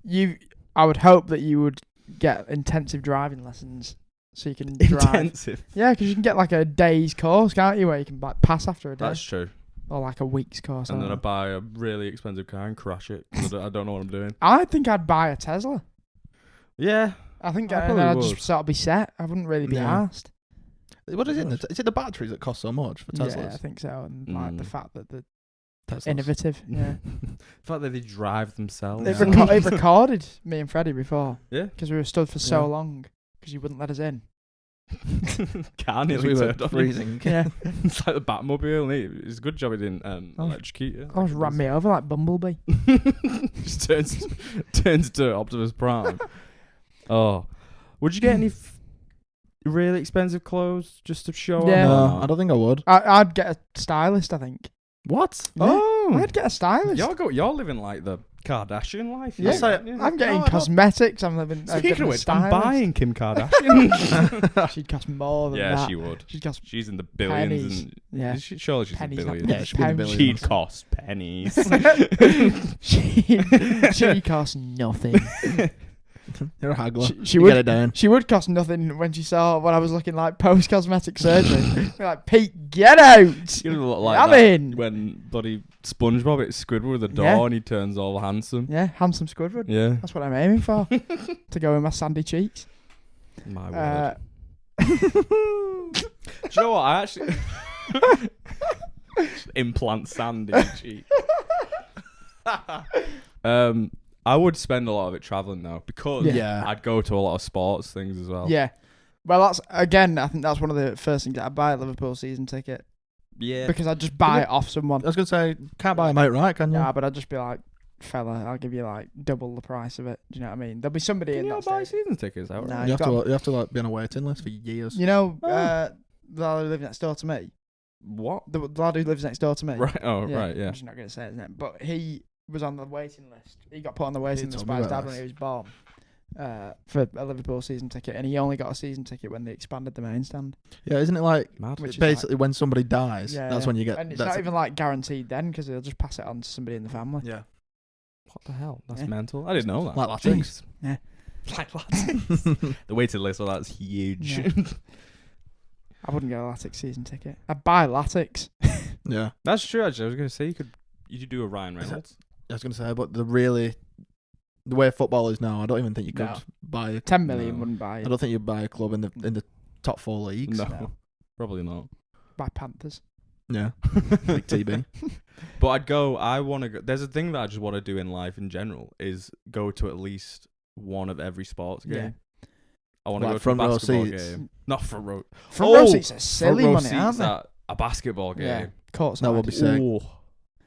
you? I would hope that you would get intensive driving lessons so you can drive. Intensive. Yeah, because you can get like a day's course, can't you? Where you can like pass after a day. That's true. Or like a week's course. And then I I buy a really expensive car and crash it. 'Cause I don't know what I'm doing. think I'd buy a Tesla. Yeah. I think I and probably then I'd would. just sort of be set. I wouldn't really be Yeah. asked. What is it? Is it the batteries that cost so much for Teslas? Yeah, I think so. And like the fact that the Teslas. innovative. Yeah. The fact that they drive themselves. It, Yeah. it recorded me and Freddie before. Yeah. Because we were stood for so Yeah. long because you wouldn't let us in. Car Because nearly we were turned on. freezing. Yeah. It's like the Batmobile. It's a good job it didn't electrocute you. Almost ran me over like Bumblebee. Just turns to Optimus Prime. Oh, would you get any really expensive clothes just to show Yeah. off? No, I don't think I would. I'd get a stylist, I think. What? Yeah. Oh, I'd get a stylist. you're living like the Kardashian life. Yeah. you So- know? I'm getting No, I don't- cosmetics. I'm living. Speaking of which, I'm buying Kim Kardashian. She'd cost more than Yeah, that. she would. She'd cost. She's in the billions. Pennies. And Yeah. surely she's Pennies, in not billions. Yeah, she'd be in the Pounds. billions. She'd cost pennies. she costs nothing. You're a haggler. She You would. get it down. She would cost nothing when she saw when I was looking like post cosmetic surgery. Be like, Pete, get out. You look like I'm that in. when bloody SpongeBob hits Squidward at the door Yeah. and he turns all handsome. Yeah, handsome Squidward. Yeah. That's what I'm aiming for. To go with my sandy cheeks. My word. Uh, Do you know what? I actually implant sand in your cheek. I would spend a lot of it traveling though, because Yeah. I'd go to a lot of sports things as well. yeah. Well, that's again. I think that's one of the first things that I'd buy a Liverpool season ticket Yeah. because I'd just buy it off someone. I was going to say, can't buy a moat, right? Can you? Yeah, but I'd just be like, fella, I'll give you like double the price of it. Do you know what I mean? There'll be somebody Can in you that not buy stadium. season tickets? Outright? No. you have got- to. You have to like be on a waiting list for years. You know, Oh. the lad who lives next door to me. What? The lad who lives next door to me. Right. Oh, right. Yeah. I'm just not going to say his name, but he was on the waiting list. He got put on the waiting list told by me his dad about when he this. was born for a Liverpool season ticket, and he only got a season ticket when they expanded the main stand. Yeah, isn't it like Mad. Which is basically when somebody dies? Yeah, that's yeah. when you get. And it's that's not even like guaranteed then because they'll just pass it on to somebody in the family. Yeah. What the hell? That's Yeah. mental. I didn't know that. Like Latinx. Yeah. Like Latinx. The waiting list, well, that's huge. Yeah. I wouldn't get a Latix season ticket. I'd buy Latix. Yeah. That's true. Actually, I was gonna say you could do a Ryan Is that- Reynolds. I was going to say, but the way football is now, I don't even think you could No. buy. 10 million No. wouldn't buy I it. don't think you'd buy a club in the top 4 leagues. No, No. probably not. Buy Panthers. Yeah. Like TB. But I want to go. There's a thing that I just want to do in life in general is go to at least one of every sports game. Yeah. I want to Like go to a front row basketball seats. game. Not front row. Front row Oh, seats are silly front row money, aren't seats they? at a basketball game. Yeah. Courtside. That would be sick. Ooh,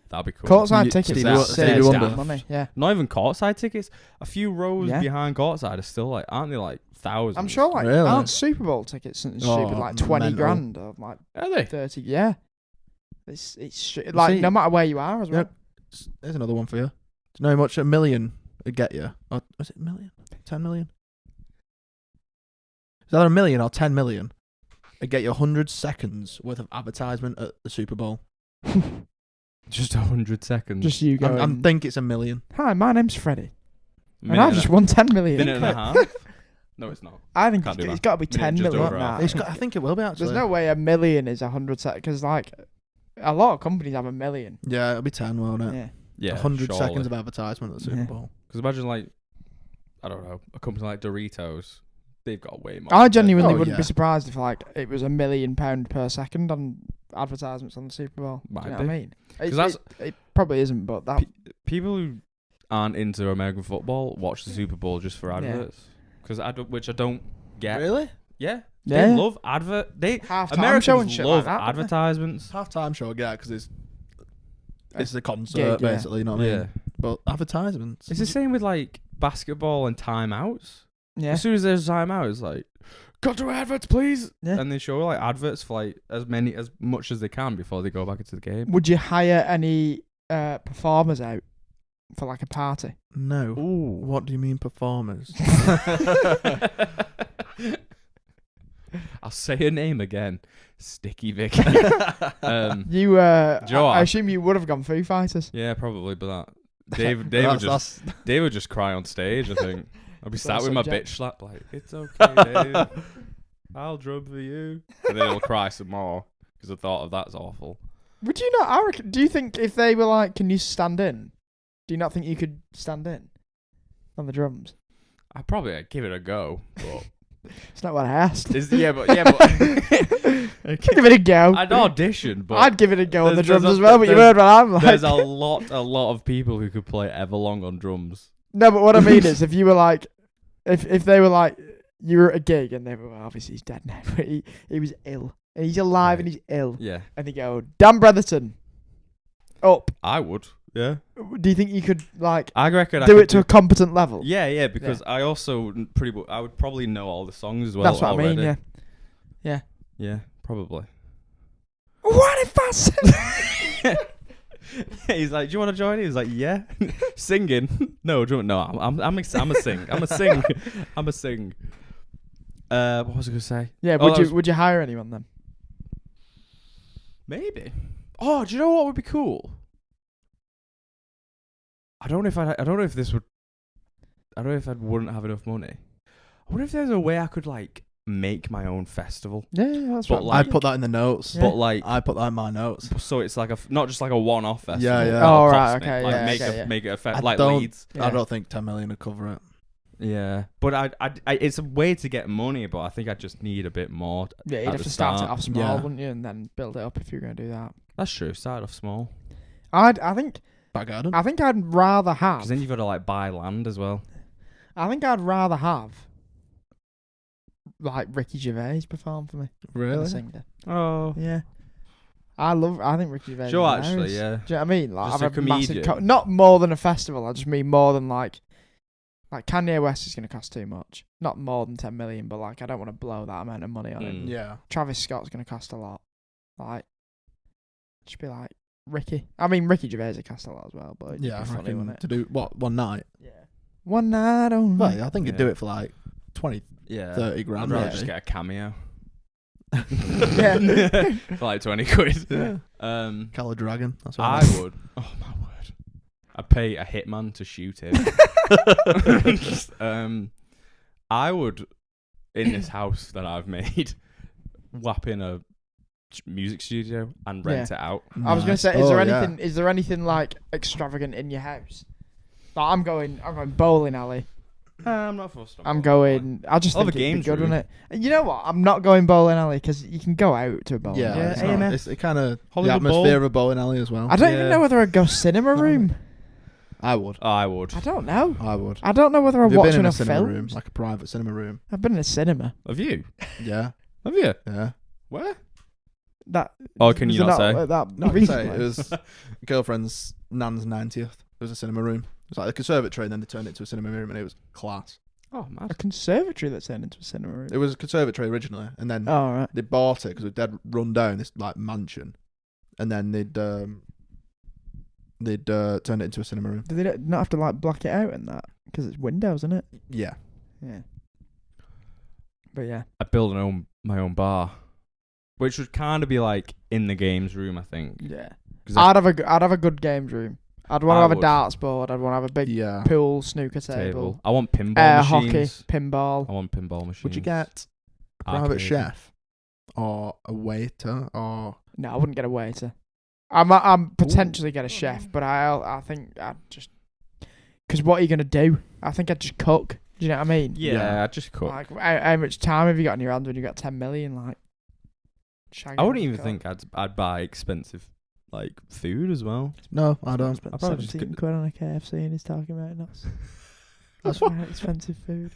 that'd be cool. Courtside You- tickets Stevie are Wo- silly Stevie Wonder. money. Yeah. Not even courtside tickets. A few rows Yeah. behind courtside are still like, aren't they like thousands? I'm sure like Really? aren't Super Bowl tickets and Oh, stupid like 20 mental. grand or like Are they? 30. Yeah. It's like see- no matter where you are as well. Yeah. There's another one for you. Do you know how much a million would get you? Or was it a million? 10 million? Is that a million or 10 million? It'd get you 100 seconds worth of advertisement at the Super Bowl. Just 100 seconds. Just you going. I think it's a million. Hi, my name's Freddie, and Minute I've and just a- won 10 million. minute and a half. No, it's not. I think Can't do it's that. got to be Minute 10 just million. over half. I think it will be actually. There's no way a million is 100 seconds because like A lot of companies have 1 million. Yeah, it'll be 10, won't it? Yeah. Yeah, 100 surely. seconds of advertisement at the Super Yeah. Bowl. Because imagine like, I don't know, a company like Doritos, they've got way more. I genuinely Oh, wouldn't yeah. be surprised if like it was £1 million per second on advertisements on the Super Bowl. Might Do you know be. what I mean? 'Cause that's- It probably isn't, but that People who aren't into American football watch the Super Bowl just for adverts. Because which I don't get. Really? Yeah. Yeah. They love They halftime show and Americans shit love like that. advertisements. Half-time show, yeah, because it's a concert, gig, yeah. basically, you know what I Yeah. mean? But advertisements. It's the same with like basketball and timeouts. Yeah. As soon as there's a timeout, it's like, cut to adverts, please. Yeah. And they show like adverts for like as much as they can before they go back into the game. Would you hire any performers out for like a party? No. Ooh. What do you mean performers? I'll say her name again. Sticky Vic. You Do you know I what? assume you would have gone Foo Fighters. Yeah, probably, but Dave That's- would just cry on stage, I think. I'll be That's sat with my subject. bitch slap like, it's okay, Dave. I'll drum for you. And then he'll cry some more because the thought of that's awful. Would you not? Do you think if they were like, can you stand in? Do you not think you could stand in on the drums? I'd probably give it a go, but It's not what I asked. but I'd give it a go. I'd audition, but I'd give it a go on the there's drums a- as well, but you there's- heard what I'm like. there's a lot of people who could play Everlong on drums. No, but what I mean is, if you were like, if they were like, you were at a gig and they were, well, obviously he's dead now, but he was ill. And he's alive and he's ill. Yeah, And they go, Dan Bretherton, up. I would. Yeah, Do you think you could, like, I reckon I do could it to a competent level? Yeah, because I also I would probably know all the songs as well. That's what already. I mean, yeah. Yeah, probably. What if I said... He's like, "Do you want to join?" He's like, "Yeah." Singing? No, I'm a sing. I'm a sing. I'm a sing. What was I gonna say? Yeah, Oh, would you hire anyone then? Maybe. Oh, do you know what would be cool? I don't know if I wouldn't have enough money. I wonder if there's a way I could like make my own festival, Yeah, that's But what like- I put that in the notes. Yeah. but like. I put that in my notes. So it's like not just like a one-off festival. Yeah, yeah. that'll Oh, cost right, me. okay, Like yeah, make okay, a yeah. make it I like don't- Leeds. Yeah. I don't think 10 million would cover it. Yeah, but I it's a way to get money, but I think I just need a bit more. Yeah, you'd at have the to start it start. off small, Yeah. wouldn't you, and then build it up if you're going to do that. That's true. Start off small, I think Back garden. I'd rather have. because then you've got to like buy land as well. I think I'd rather have like Ricky Gervais perform for me. Than a Really? singer. Oh, Yeah. I think Ricky Gervais. sure. is Actually, hilarious. yeah. Do you know what I mean? Like, Just have a a massive comedian. not more than a festival. I just mean more than like Kanye West is going to cost too much. Not more than 10 million, but like I don't want to blow that amount of money on him. Mm. Yeah. Travis Scott's going to cost a lot. Like, just be like Ricky. I mean, Ricky Gervais would cost a lot as well, but it'd Yeah, be I funny, reckon wouldn't it? to do what, one night? Yeah. One night only. Well, I think you'd do Yeah. it for like 20, Yeah, 30 I'd grand. rather maybe. just get a cameo Yeah. for like 20 quid. Yeah. Um, Dragon. That's what I would. Oh my word! I'd pay a hitman to shoot him. I would, in this house that I've made, whap in a music studio and rent it out. I was going to Nice. say, is there Oh, yeah. anything? Is there anything like extravagant in your house? Like, I'm going bowling alley. I'm not fussed. I'm going. I just I'll have think a it'd be games good, room. wouldn't it? And you know what? I'm not going bowling alley because you can go out to a bowling Yeah, alley. Yeah, it's, AMF. not, it's it kind of the Hollywood atmosphere Bowl. of a bowling alley as well. I don't even Yeah. know whether I'd go cinema room. I would. I would. I don't know. I would. I don't know whether I Have you watch been in a enough cinema room, films. like a private cinema room? I've been in a cinema. Have you? Yeah, Have you? yeah. Where? That. Oh, can you was it not say? like that No, I can say recently? it was girlfriend's nan's 90th. There was a cinema room. It was like a conservatory, and then they turned it into a cinema room, and it was class. Oh, a mad. conservatory that's turned into a cinema room. It was a conservatory originally, and then Oh right. they bought it because it was dead run down, this like mansion, and then they'd turned it into a cinema room. Do they not have to like black it out and that because it's windows, isn't it? Yeah. Yeah. But yeah. I'd build my own bar, which would kind of be like in the games room, I think. Yeah. 'Cause I'd have a good games room. I'd want to I have a would. darts board. I'd want to have a big Yeah. pool, snooker table. table, I want pinball air hockey, machines. pinball. I want pinball machines. Would you get a private Arcade. chef or a waiter or No, I wouldn't get a waiter. I'm potentially get a chef, but I think I'd just because what are you gonna do? I think I'd just cook. Do you know what I mean? Yeah, I just cook. Like how much time have you got in your hands when you got 10 million? Like, I wouldn't even think I'd buy expensive like food as well. No, I don't. Spent I probably just 17 quid on a KFC and he's talking about nuts. That's That's right, expensive food.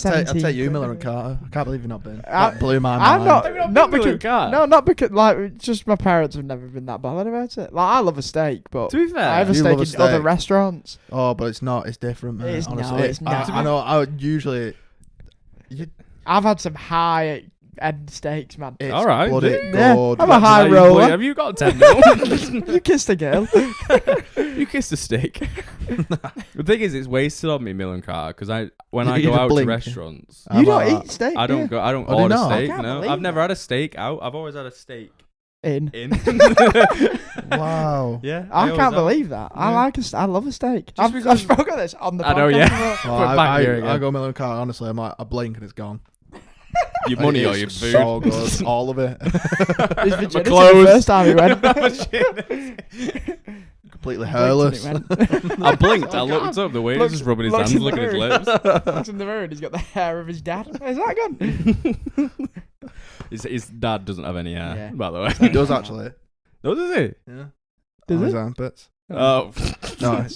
I'll take you, Miller and Carter. I can't believe you've not been. I- That blew my I'm mind. not because not because like it's just my parents have never been that bothered about it. Like I love a steak, but To be fair, I have a You steak love a in steak. other restaurants. Oh, but it's not. It's different, man. It's honestly. not, it's not. I know. I would usually. I've had some high end steaks, man. It's All right. bloody Yeah, good. I'm a high Have you- roller. Have you got 10 mil? You kissed a girl. You kissed a steak. The thing is, it's wasted on me, Mill and Carter, because when I You go just out blink. to restaurants, You don't eat steak. I don't do go. I don't Oh, do you order not? I steak. can't No, believe I've never that. had a steak out. I've always had a steak you? In. in. Wow. Yeah, I always can't have. believe that. I Yeah. like I love a steak. Just I've spoken this on the podcast. I know, yeah. before. Well, Put back here I again. go Miller and Carter. Honestly, I'm like, I blink and it's gone. Your money It or is your food? So good, all of it. His virginity the clothes. first time he went. Completely hairless. I blinked. I looked up. The way he's just rubbing his looks hands, in the licking his mirror. lips. Looks in the mirror and he's got the hair of his dad. Is that gone? His dad doesn't have any hair, Yeah. by the way. He does actually. Oh, does he? Yeah. Does on his it? armpits. Oh, No,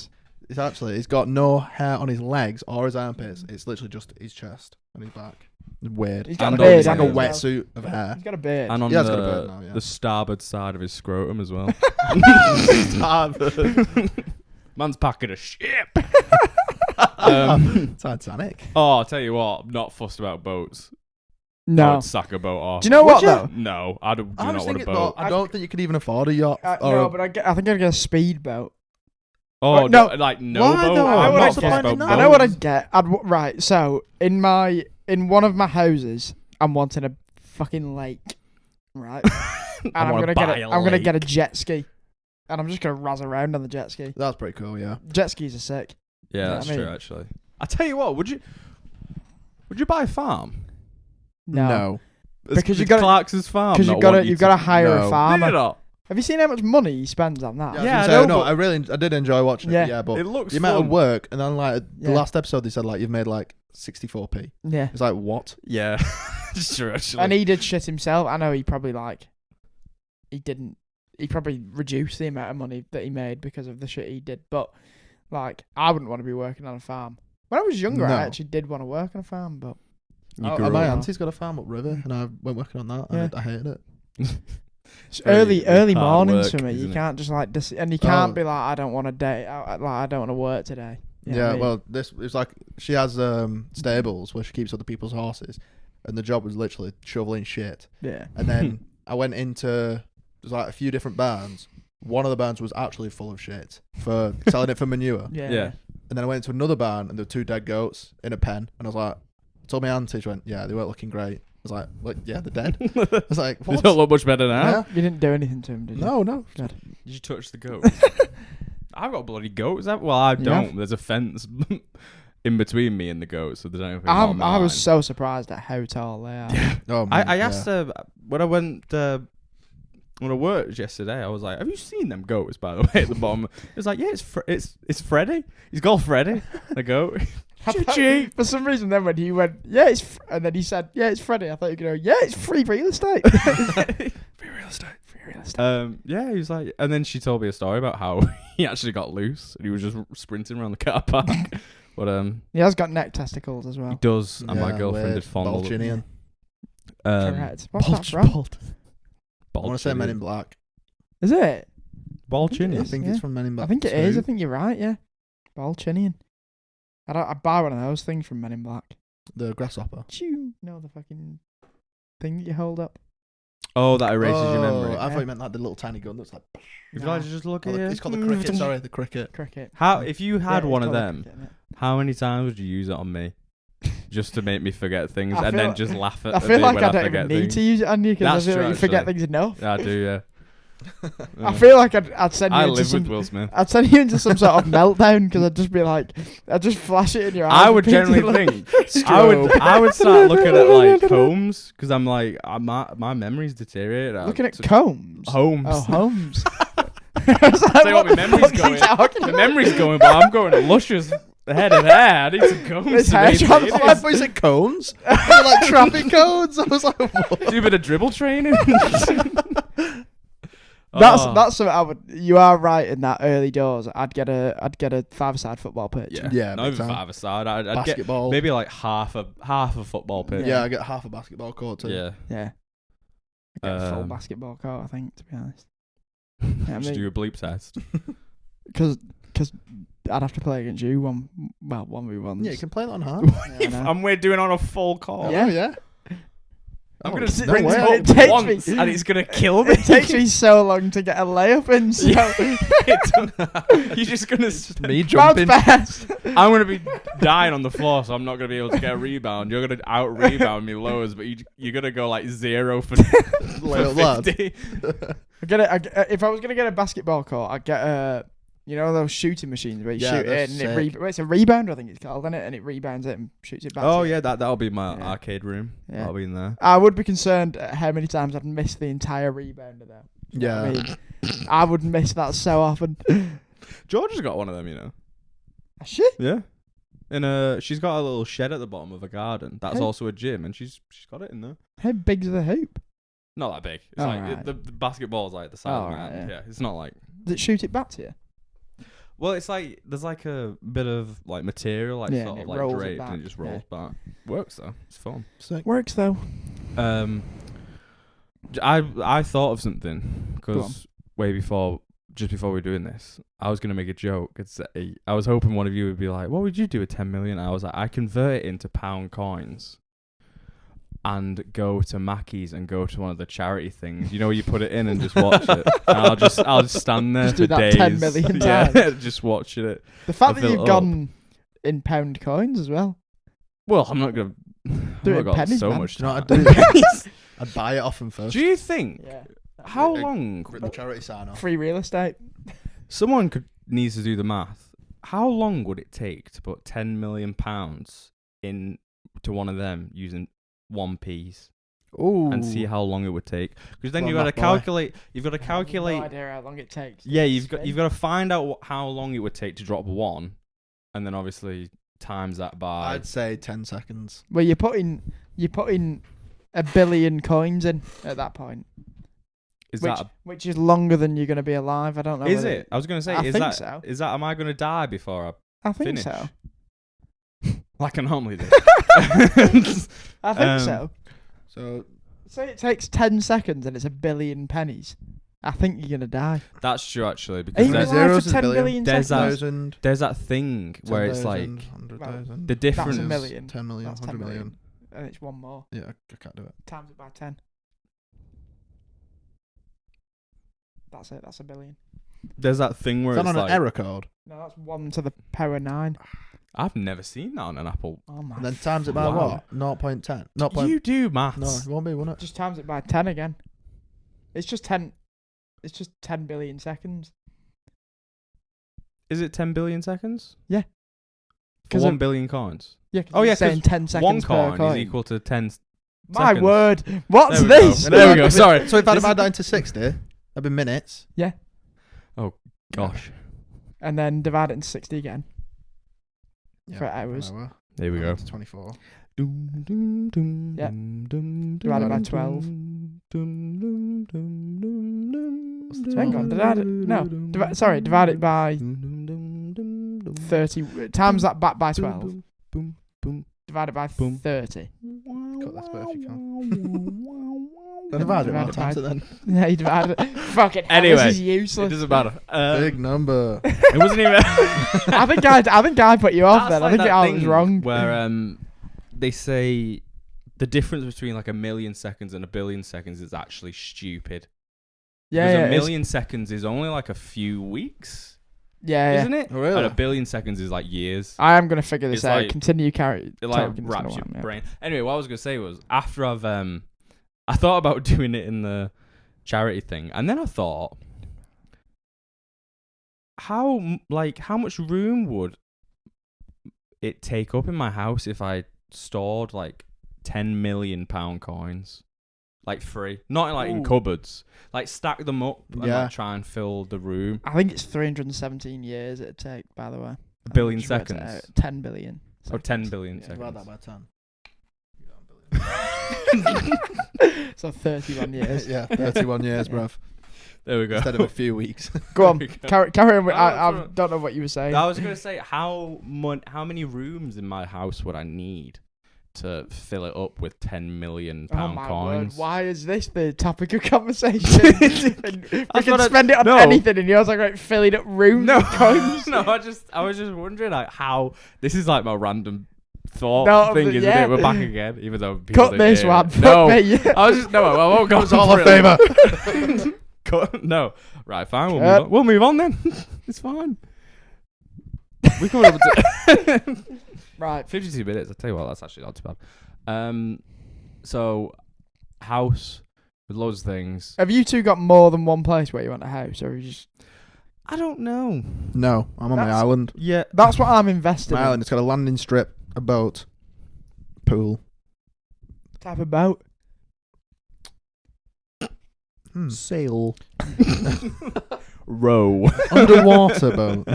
it's actually he's got no hair on his legs or his armpits. It's literally just his chest and his back. Weird. He's got And a on beard. his It's like a hands. wetsuit of hair. He's got a beard. and on Yeah, it's got a beard now, yeah. the starboard side of his scrotum as well. Man's packing a ship. Titanic. Oh, I'll tell you what, I'm not fussed about boats. I No. would sack a boat off. Do you know what though? No, I do I not was want a thinking, boat. though, I don't think you could even afford a yacht. or No, a- but I think I'd get a speedboat. Oh, no. no, like no Why boat. though? I I'm know not what fussed I about get. I know what boats. I'd get. Right. So in one of my houses, I'm wanting a fucking lake. Right. And I'm wanna gonna buy a I'm gonna get a lake. jet ski, and I'm just gonna razz around on the jet ski. That's pretty cool, yeah. Jet skis are sick. Yeah, You know that's what I true. mean? Actually, I tell you what, would you buy a farm? No, It's Because you gotta- Clarkson's farm. because not you've got want you to hire No. a Do you farmer. not? Have you seen how much money he spends on that? Yeah, I I know, no, but- I did enjoy watching Yeah. it. Yeah, but It looks the amount fun. of work, and then like the Yeah. last episode, they said like you've made like 64p. Yeah. It's like what? Yeah, it's true. Actually, And he did shit himself. I know he probably he probably reduced the amount of money that he made because of the shit he did. But like, I wouldn't want to be working on a farm. When I was younger, No. I actually did want to work on a farm, but You Oh, grew my up. auntie's got a farm up river, and I went working on that, Yeah. and I hated it. it's Very early hard mornings work, for me. You isn't it? can't just like and you can't Oh. be like, I don't want to date. I don't want to work today. You know what I Yeah, mean? well, this it's like she has stables where she keeps other people's horses, and the job was literally shoveling shit. yeah. And then I went into there's like a few different barns. One of the barns was actually full of shit for selling it for manure. Yeah. Yeah. And then I went to another barn and there were 2 dead goats in a pen, and I was like, told my auntie, she went, yeah, they weren't looking great. I was like, what? Yeah, they're dead. I was like, They what? don't look much better now. Yeah. You didn't do anything to him, did you? No, no. Good. Did you touch the goat? I've got bloody goats. Well, I You don't. have? There's a fence in between me and the goats, so there's anything. not I was mine. so surprised at how tall they are. Oh, man, I asked her when I went when I worked yesterday. I was like, "Have you seen them goats?" By the way, at the bottom, it was like, "Yeah, it's Freddie. He's called Freddie, the goat." Chee-chee. For some reason, then when he went, yeah, and then he said, yeah, it's Freddie. I thought you could go, yeah, it's free real estate. Free real estate. Free real estate. Yeah, he was like, and then she told me a story about how he actually got loose and he was just sprinting around the car park. But He has got neck testicles as he well. does, and my Yeah, girlfriend weird. did fondle. Balchinian. Correct. What's that from? I want to say Men in Black. Is it? Balchinian. I think yeah. it's from Men in I Black. think it is. 2. I think you're right. Yeah. Balchinian. I'd buy one of those things from Men in Black. The grasshopper. Choo. No, the fucking thing that you hold up. Oh, that erases your memory. I thought you meant like the little tiny gun that's like. If you guys just look at It's called the cricket. Sorry, the cricket. Cricket. How if you had Yeah, one it's of called a them, cricket, innit? how many times would you use it on me, just to make me forget things, I and feel then like- just laugh at I feel me like when I don't forget even need things? to use it on you because That's I feel true, like you forget actually. things enough. Yeah, I do. Yeah. I feel like I'd send you I into live some. with Will Smith. I'd send you into some sort of meltdown because I'd just be like, I'd just flash it in your eyes. I would generally think I would start looking at like homes because I'm like my memory's deteriorated. Looking at combs. homes. Oh, homes. Say what my memory's going. My memory's going, but I'm going to luscious head of hair. I need some combs. It's to hair maintain transplant. it. I thought you said cones. They're like traffic cones. I was like, what? Do a bit of dribble training. That's Oh. something I would. You are right in that early doors. I'd get a 5-a-side football pitch. Yeah, not big even time. 5-a-side. I'd get Basketball. maybe like half a football pitch. Yeah, I get half a basketball court too. Yeah. Yeah. I'd get a full Um, basketball court, I think, to be honest. I Just mean- do a bleep test. Because I'd have to play against you 1v1s. Yeah, you can play that on hard. Yeah, I know. And we're doing on a full court. Yeah. Oh, yeah. I'm Oh, gonna no sprint way. up It takes once me- and it's gonna kill me. It takes me so long to get a layup in. So You're just gonna. Me bounce jumping. fast. I'm gonna be dying on the floor, so I'm not gonna be able to get a rebound. You're gonna out rebound me lows, but you're gonna go like 0 for Layup lad. 50. If I was gonna get a basketball court, I'd get you know those shooting machines where you Yeah, shoot they're it and it's a rebound, I think it's called, isn't it? And it rebounds it and shoots it back. Oh to you. yeah, that'll be my Yeah. arcade room. Yeah. That'll be in there. I would be concerned at how many times I'd miss the entire rebounder though. You know what I Yeah. mean? I would miss that so often. Georgia's got one of them, you know. Shit. Yeah. She's got a little shed at the bottom of a garden. That's Hey. also a gym, and she's got it in there. How big's the hoop? Not that big. It's Oh, like right. the basketball's like the size Oh, of my right, hand. yeah. Yeah, it's not like. Does it shoot it back to you? Well, it's like there's like a bit of like material, like Yeah, sort and of it like rolls it draped, back. and it just Yeah. rolls back. Works though. It's fun. Sick. Works though. I thought of something Go on. because just before we were doing this, I was gonna make a joke and say I was hoping one of you would be like, "What would you do with 10 million?" I was like, "I convert it into pound coins." And go to Mackey's and go to one of the charity things. You know, where you put it in and just watch it. And I'll just stand there Just do for that days. 10 million Yeah, times. just watching it. The fact I that feel you've up. gone in pound coins as well. Well, I'm not gonna. I've Do it not in got pennies, so man. much Do you know time. what I'd do? I'd buy it off them first. Do you think? Yeah. How Rip- long? Rip the charity sign off. Free real estate. Someone needs to do the math. How long would it take to put 10 million pounds in to one of them using 1p's Ooh. and see how long it would take? Because then Well, you've got to math boy. calculate. You've got to I have calculate. no idea how long it takes. Yeah, you've got Spin. to find out how long it would take to drop one, and then obviously times that by. I'd say 10 seconds. Well, you're putting a billion coins in at that point, Is which, that? which is longer than you're going to be alive. I don't know. Is whether- it? I was gonna say. I is think that? so. Is that? Am I gonna die before I think finish? so. like I normally do? I think Um, so. So Say it takes 10 seconds and it's a billion pennies. I think you're going to die. That's true, actually, Are because you There's alive zeros for is 10 billion. billion There's seconds? 1,000, there's that thing where it's like 100,000. the difference. That's a million. 10 million, That's 100 10 million. And it's one more. Yeah, I can't do it. Times it by 10. That's it. That's a billion. There's that thing where Is that it's on like an error code? No, that's 1 to the power 9. I've never seen that on an Apple. Oh my. And then times it by Wow. what? 0.10? 0. You do No, maths. it won't be, won't it? Just times it by 10 again. It's just 10. It's just 10 billion seconds. Is it 10 billion seconds? Yeah. For 'Cause 1 of- billion coins. Yeah, Oh, yeah, 'cause saying 10 seconds One per coin is equal to 10. My seconds. word. What's There we go. this? There we go. Sorry. So if I This divide that into 60, that'd be minutes. Gosh. And then divide it into 60 again. Yeah, For hours. an hour. There we go. Into 24. Yeah. Divided by 12. What's the Hang 12? on, divide it by 30. Times that back by 12. Divide it by 30. Cut that bit if you can. Then divide it Divide by it times by- it then. Yeah, you divide it. Fucking hell, Anyway, this is It useless. doesn't matter. Big number. It wasn't even. I think I put you off That's then. I like think that I was thing wrong. Where they say the difference between like a million seconds and a billion seconds is actually stupid. Yeah, Because yeah, a it's- million seconds is only like a few weeks, yeah, yeah. isn't it? Oh, really? And a billion seconds is like years. I am gonna figure this It's out. like- Continue carry. It like talking, wraps it's your gonna brain. Anyway, what I was gonna say was after I thought about doing it in the charity thing, and then I thought, how much room would it take up in my house if I stored like £10 million coins, like free, not like in Ooh. cupboards, like stack them up and Yeah. like try and fill the room. I think it's 317 years it'd take, by the way. A billion I just worked it seconds. out. 10 billion. Or 10 seconds. billion Yeah. Divide seconds. that by 10. So 31 years. Yeah, 31 years, Yeah. bruv. There we go. Instead of a few weeks. Go on, There we go. carry on. No, I that's all right. don't know what you were saying. I was gonna say how many rooms in my house would I need to fill it up with £10 million Oh my coins? word! Why is this the topic of conversation? And we That's can what I- spend it on no. anything, and yours like right, filling up rooms No, with coins. no. I was just wondering like how this is like my random thought No, thing, but isn't yeah. it? We're back again, even though people Cut didn't this hear one. it. Fuck No, me. I was just no. I won't go. It's all for a it. favour. Cut. No, right, fine. Cut. We'll move on then. It's fine. We coming up to Right. 52 minutes. I tell you what, that's actually not too bad. So house with loads of things. Have you two got more than one place where you want a house, or you just? I don't know. No, I'm on my That's- island. Yeah, That's what I'm invested My in. island. It's got a landing strip, a boat, pool. Type of boat. Sail. row. Underwater boat.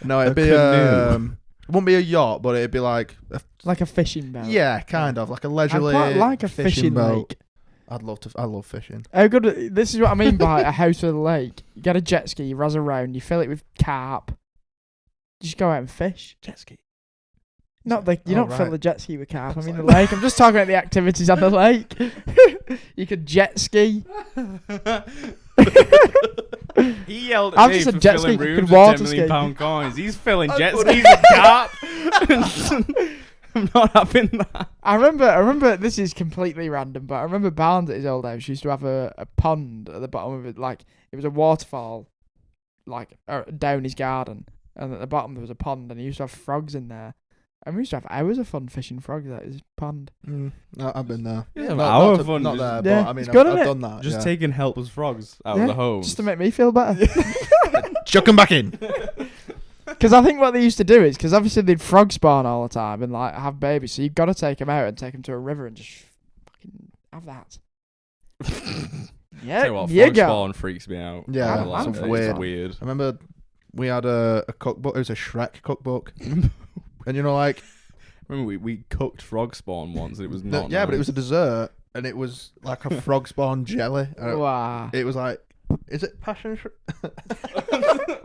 No, it'd A be canoe. it wouldn't be a yacht, but it'd be like Like a fishing boat. yeah, kind of like a I leisurely. quite like a fishing boat. lake. I love fishing. How good? This is what I mean by a house with a lake. You get a jet ski, you razz around, you fill it with carp. You just go out and fish. Jet ski. Not the you Oh, don't fill right. the jet ski with carp. I It's mean the like- lake. I'm just talking about the activities on the lake. You could jet ski. He yelled at I've me just for said jet filling ski, you rooms could with water £10 million ski. coins. He's filling I jet couldn't- skis with carp. I'm not having that. I remember this is completely random, but I remember Barnes at his old house used to have a pond at the bottom of it, like it was a waterfall, like down his garden, and at the bottom there was a pond, and he used to have frogs in there, and we used to have hours of fun fishing frogs at his pond. No, I've been there. Yeah, Not- our not to- fun Not just- there, Yeah, but I mean, it's good, I've innit? done that. Just yeah. taking helpless frogs out Yeah, of the home. just to make me feel better. Chuck them back in. Because I think what they used to do is, because obviously they'd frog spawn all the time and like have babies, so you've got to take them out and take them to a river and just fucking have that. Yeah, Tell you what, you frog go. spawn freaks me out. Yeah, I like I'm it. for weird. It's weird. I remember we had a cookbook. It was a Shrek cookbook, and you know, like Remember we cooked frog spawn once. And it was the- not. yeah, but it nice. was a dessert, and it was like a frog spawn jelly. And Wow. it was like, is it passion fruit?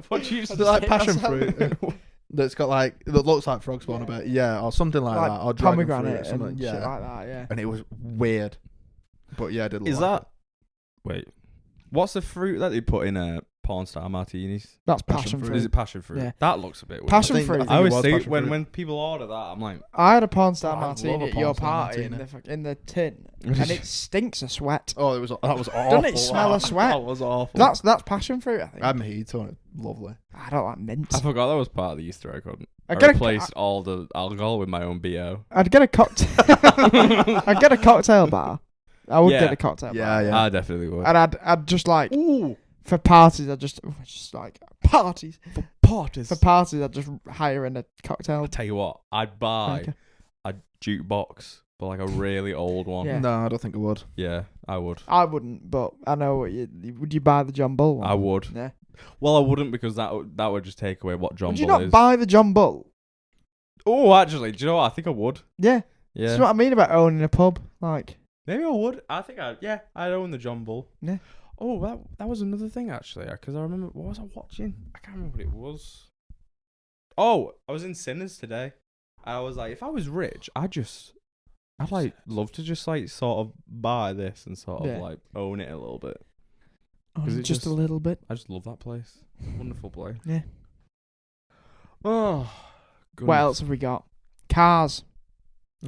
What do you Is it like say passion myself? fruit? That's got like that looks like frog spawn a bit, yeah, or something like, Like that, or dragon fruit or pomegranate something, and yeah. shit like that, yeah. And it was weird, but yeah, I did. Is like that? Wait, what's the fruit that they put in porn star martinis? That's Passion passion fruit. fruit. Is it passion fruit? Yeah. That looks a bit weird. Passion I think- fruit? I think I it always was say passion fruit. when people order that, I'm like, I had a porn star Oh, I martini love a at your porn star party martini. in the tin, and it stinks of sweat. Oh, that was awful. Doesn't it smell of sweat? That was awful. That's passion fruit, I think. I had mojito on it. Lovely. I don't like mint. I forgot that was part of the Easter egg hunt. I I'd get, replaced all the alcohol with my own BO. I'd get a cocktail. I'd get a cocktail bar. I would Yeah. get a cocktail Yeah, bar. yeah. I definitely would. And I'd just like Ooh. for parties. I'd just like parties. Parties. For parties, I'd just hire in a cocktail. I'll tell you what, I'd buy Okay. a jukebox, but like a really old one. Yeah. No, I don't think I would. Yeah, I would. I wouldn't, but I know what would you buy the John Bull one? I would. Yeah. Well, I wouldn't because that would just take away what John Would you Bull not is. buy the John Bull? Oh, actually, do you know what? I think I would. Yeah. Yeah. That's what I mean about owning a pub. Like, Maybe I would. I think I'd own the John Bull. Yeah. Oh, that was another thing actually, because I remember what was I watching? I can't remember what it was. Oh, I was in Sinners today. I was like, if I was rich, I'd like love to just like sort of buy this and sort of Yeah. like own it a little bit. just, it just- a little bit. I just love that place. Wonderful place. Yeah. Oh, What goodness. else have we got? Cars.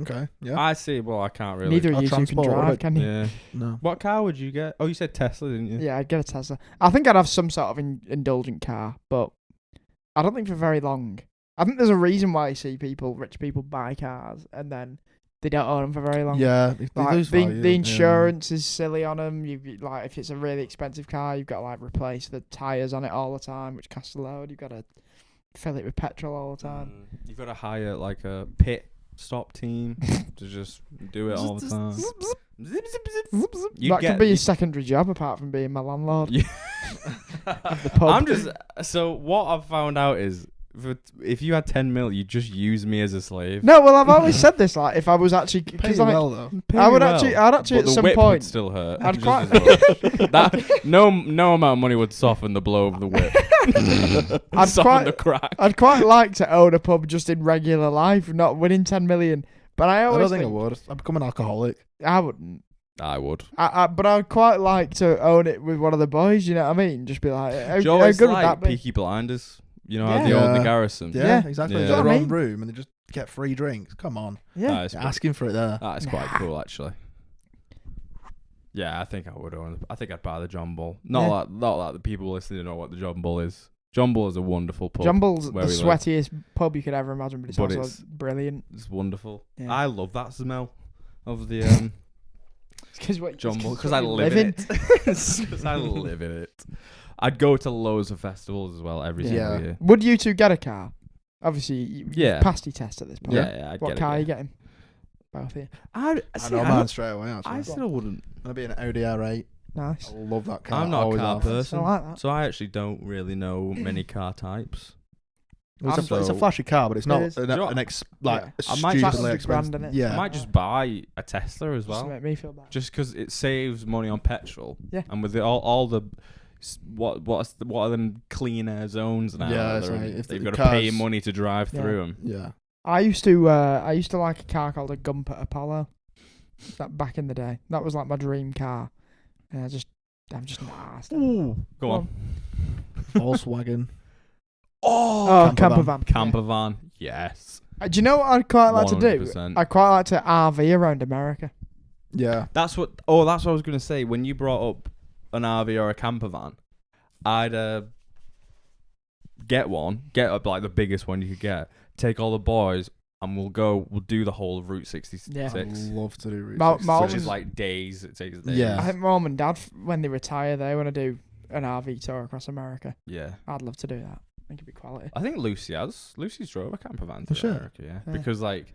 Okay. Yeah. I see. Well, I can't really. Neither of Or you two can transport, drive, right? can you? Yeah. No. What car would you get? Oh, you said Tesla, didn't you? Yeah, I'd get a Tesla. I think I'd have some sort of indulgent car, but I don't think for very long. I think there's a reason why I see rich people buy cars, and then they don't own them for very long. Yeah, they Like, lose the, value. the insurance is silly on them. Like if it's a really expensive car, you've got to like replace the tires on it all the time, which costs a load. You've got to fill it with petrol all the time. You've got to hire like a pit stop team to just do it all the time. That could be a secondary job apart from being my landlord. Yeah. Of the pub. I'm just so what I've found out is if you had 10 mil, you just use me as a slave. No, well, I've always said this. Like, if I was actually, Pay because you like, well though. I'd actually but at the some whip point would still hurt. I'd just quite- as much. That no amount of money would soften the blow of the whip. I'd Soften quite- the crack. I'd quite like to own a pub just in regular life, not winning 10 million. But I I always don't think I would. I'd become an alcoholic. I wouldn't. I would. But I'd quite like to own it with one of the boys. You know what I mean? Just be like, how, Joe, how it's good would like that be? Peaky Blinders. You know, Yeah. how they own the Yeah. garrison. Yeah, Yeah. exactly. Yeah. They're Do you know in what I their own mean? room and they just get free drinks. Come on, Yeah. That is you're asking for it there. That is quite cool, actually. Yeah, I think I would own. I think I'd buy the John Bull. Not that the people listening know what the John Bull is. John Bull is a wonderful pub. Jumble's the where we live. sweatiest pub you could ever imagine, but it's But also it's- brilliant. It's wonderful. Yeah. I love that smell of the Because what? John Bull it's because I what you live in it. Because I live in it. I'd go to loads of festivals as well every single Yeah. year. Would you two get a car? Obviously, you Yeah. passed your test at this point. Yeah, I'd What get car are it. you getting? Both of you. I I know mine straight away. Actually, I still wouldn't. I'm gonna be an Audi R8. Nice. I love that car. I'm not a Always car have. person, I like that. so I actually don't really know many car types. It's a So- flashy car, but it's not is. an, You know, an like yeah. a I might stupidly just- expensive. $100,000, innit? Yeah, I might just buy a Tesla as Just well, to make me feel bad. just because it saves money on petrol. Yeah. And with all the what are them clean air zones now? Yeah, that that's they're- right. If they've the got to pay cars- money to drive Yeah. through them. yeah. I used to like a car called a Gumper Apollo. That back in the day, that was like my dream car, and I'm just not. Go on. Volkswagen. Oh, camper van. Camper van. Yes. Do you know what I'd quite like to do? 100%. I'd quite like to RV around America. Yeah. That's what I was going to say. When you brought up an RV or a camper van, I'd get one, get up like the biggest one you could get, take all the boys, and we'll do the whole of Route 66. Yeah. I'd love to do Route My- 66. my Which was- is like days. It takes days. Yeah. I think my mum and dad, when they retire, they want to do an RV tour across America. Yeah. I'd love to do that. I think it'd be quality. I think Lucy has. Lucy's drove a camper van to For sure. America, yeah. Yeah. Because like,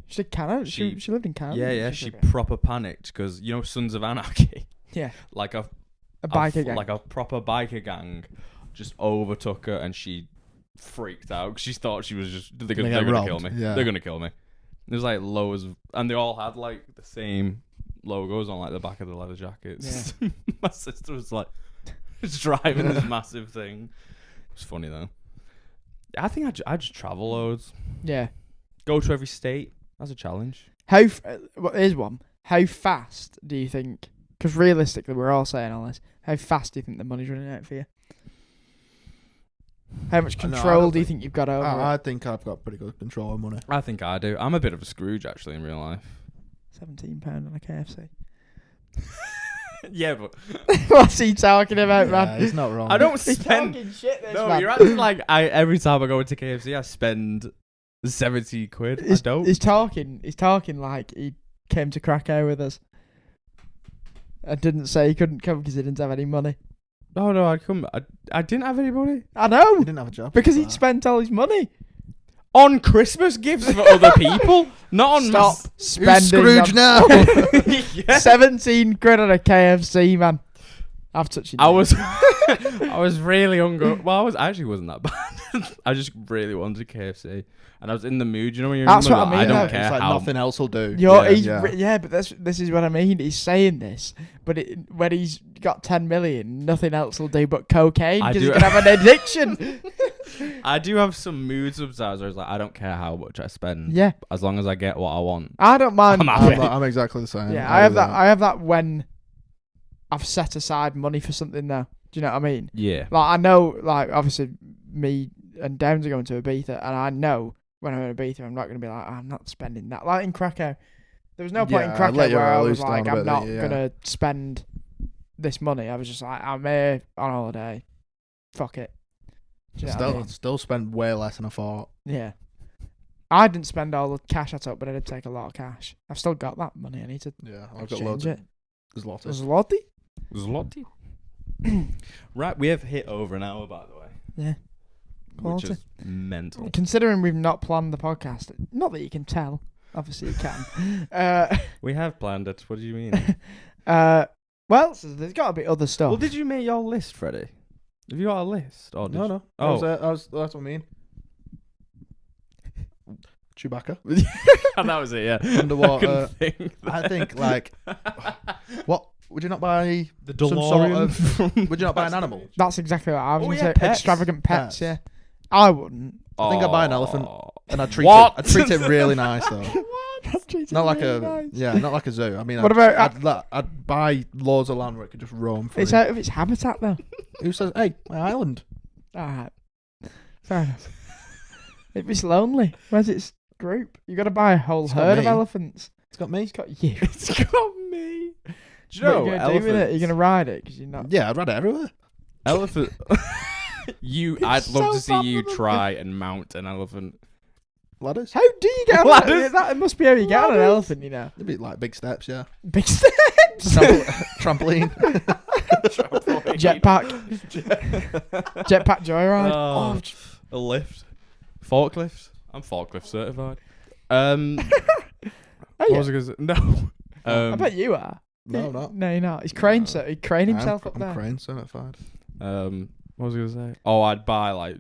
She did Canada. She- She lived in Canada. yeah, She's she okay. proper panicked because you know Sons of Anarchy, Yeah, like a biker gang. like a proper biker gang, just overtook her and she freaked out 'cause she thought she was just they're Gonna gonna get kill me. robbed, yeah. They're gonna kill me. There's like loads of, and they all had like the same logos on like the back of the leather jackets. My sister was like just driving this massive thing. It's funny though. I think I just travel loads. Yeah. Go to every state. That's a challenge. Well, here's one. How fast do you think? Because realistically, we're all saying all this. How fast do you think the money's running out for you? How much No, I control don't do you think- think you've got over it? I think I've got pretty good control of money. I think I do. I'm a bit of a Scrooge actually in real life. £17 on a KFC. Yeah, but What's he talking about, Yeah, man? he's not wrong. I don't He's spend. talking shit, this No, man. you're acting like every time I go into KFC, I spend 70 quid. I don't. He's talking like he came to Krakow with us. I didn't say he couldn't come because he didn't have any money. Oh no, I'd come. I didn't have any money I know, He didn't have a job. because he'd spent all his money. on Christmas gifts for other people, not on Stop mass- spending. Scrooge on- now. Yeah. 17 quid on a KFC, man. I've touched it. I was, I was really hungry. Well, I actually wasn't that bad. I just really wanted KFC, and I was in the mood. You know when you're That's in the what mood, I like, mean, I though. don't care It's like how. nothing else will do. Yeah, but this is what I mean. He's saying this, but when he's got 10 million, nothing else will do but cocaine I because do- he can have an addiction. I do have some moods sometimes where it's like I don't care how much I spend, Yeah, as long as I get what I want. I don't mind. I'm happy. I'm exactly the same. Yeah, I have that. I have that when I've set aside money for something now. Do you know what I mean? Yeah. Like I know, like obviously me and Downs are going to Ibiza, and I know when I'm in Ibiza, I'm not going to be like, I'm not spending that. Like in Krakow, there was no point in Yeah, I'd Krakow let you where I was loose down like, a I'm bit, not yeah. going to spend this money. I was just like, I'm here on holiday. Fuck it. Do you know what I mean? Still spent way less than I thought. Yeah. I didn't spend all the cash I took, but I did take a lot of cash. I've still got that money. I need to Yeah, I've got exchange loads it. of zlotys. Zloty? Zloty. Right, we have hit over an hour, by the way. Yeah. Which Quality. is mental. Considering we've not planned the podcast, not that you can tell. Obviously you can. We have planned it. What do you mean? Well, so there's got to be other stuff. Well, did you make your list, Freddie? Have you got a list? Or did No, you- no. Oh. That's what I mean. Chewbacca. that was it, yeah. Underwater. I couldn't think I think, like, what? Would you not buy the some sort DeLorean of... from Would you not buy an Fast and animal? Furious. That's exactly what I was Oh, going to yeah, say. pets. Extravagant pets, Pets. yeah. I wouldn't. I think I'd buy an elephant. Oh. And I'd treat What? it really nice, though. That's treated Not like really a... nice. Yeah, not like a zoo. I mean, What about- I'd buy loads of land where it could just roam free. It's out of its habitat, though. Who says, hey, my island? Alright. Fair enough. If it's lonely, where's its group? You got to buy a whole It's got herd of me. elephants. It's got me. It's got you. It's got me. Do you What know, are you going to do with it? You're going to ride it? Because you're not... Yeah, I'd ride it everywhere. Elephant. I'd love so to see you bad. try and mount an elephant. Ladders. How do you get on Ladders. it? That must be how you get on an Ladders. elephant, you know. It'd be like big steps, yeah. Big steps. Trampoline. Jetpack. Jetpack joyride. Oh, a lift. Forklift. I'm forklift certified. What Oh, yeah. was I gonna say? No. I bet you are. No, not. No, you're not. He's crane, No. he crane himself up I'm there. crane certified. What was I gonna say? Oh, I'd buy like.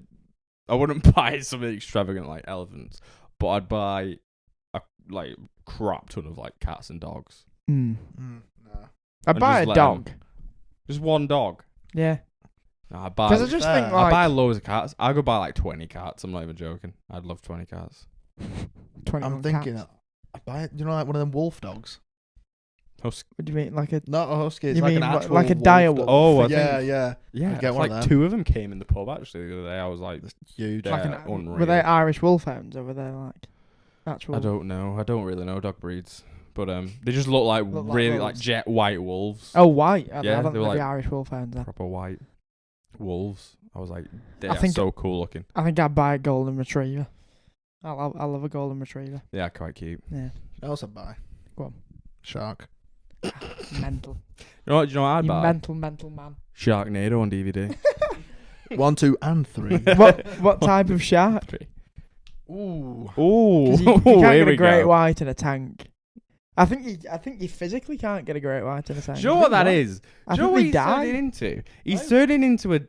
I wouldn't buy something extravagant like elephants, but I'd buy a like crap ton of like cats and dogs. Mm. Nah. I'd And buy just a let dog. Just one dog. Yeah. No, I'd buy. Because I just fair. think, I'd like... buy loads of cats. I'd go buy like 20 cats. I'm not even joking. I'd love 20 cats. 21 I'm thinking, cats. I'd buy it. You know, like one of them wolf dogs. What do you mean? Like a... Not a husky. It's You like mean an what, actual like a wolf dire dog. wolf? Oh, I yeah, think- yeah. Yeah, I'd get it's one of like them. 2 of them came in the pub actually the other day. I was like, Huge. They're Like unreal. were they Irish wolfhounds or were they like actual? I don't know. I don't really know dog breeds, but they just look like Look like really like wolves. jet white wolves. Oh, white. I Yeah, don't they think were they'd be like- Irish wolfhounds. Then. Proper white wolves. I was like, they I are think- so cool looking. I think I'd buy a golden retriever. I love a golden retriever. Yeah, quite cute. Yeah, I also buy. Go on. Shark. mental. You know what I'd You buy? mental man. Sharknado on DVD. 1, 2, and 3. What type of shark? Ooh. Ooh, 'Cause you can't here get a we great go. white in a tank. I think you physically can't get a great white in a tank. Do you know what that is? I Do you know think what they he's die. turning into? He's Right. turning into a.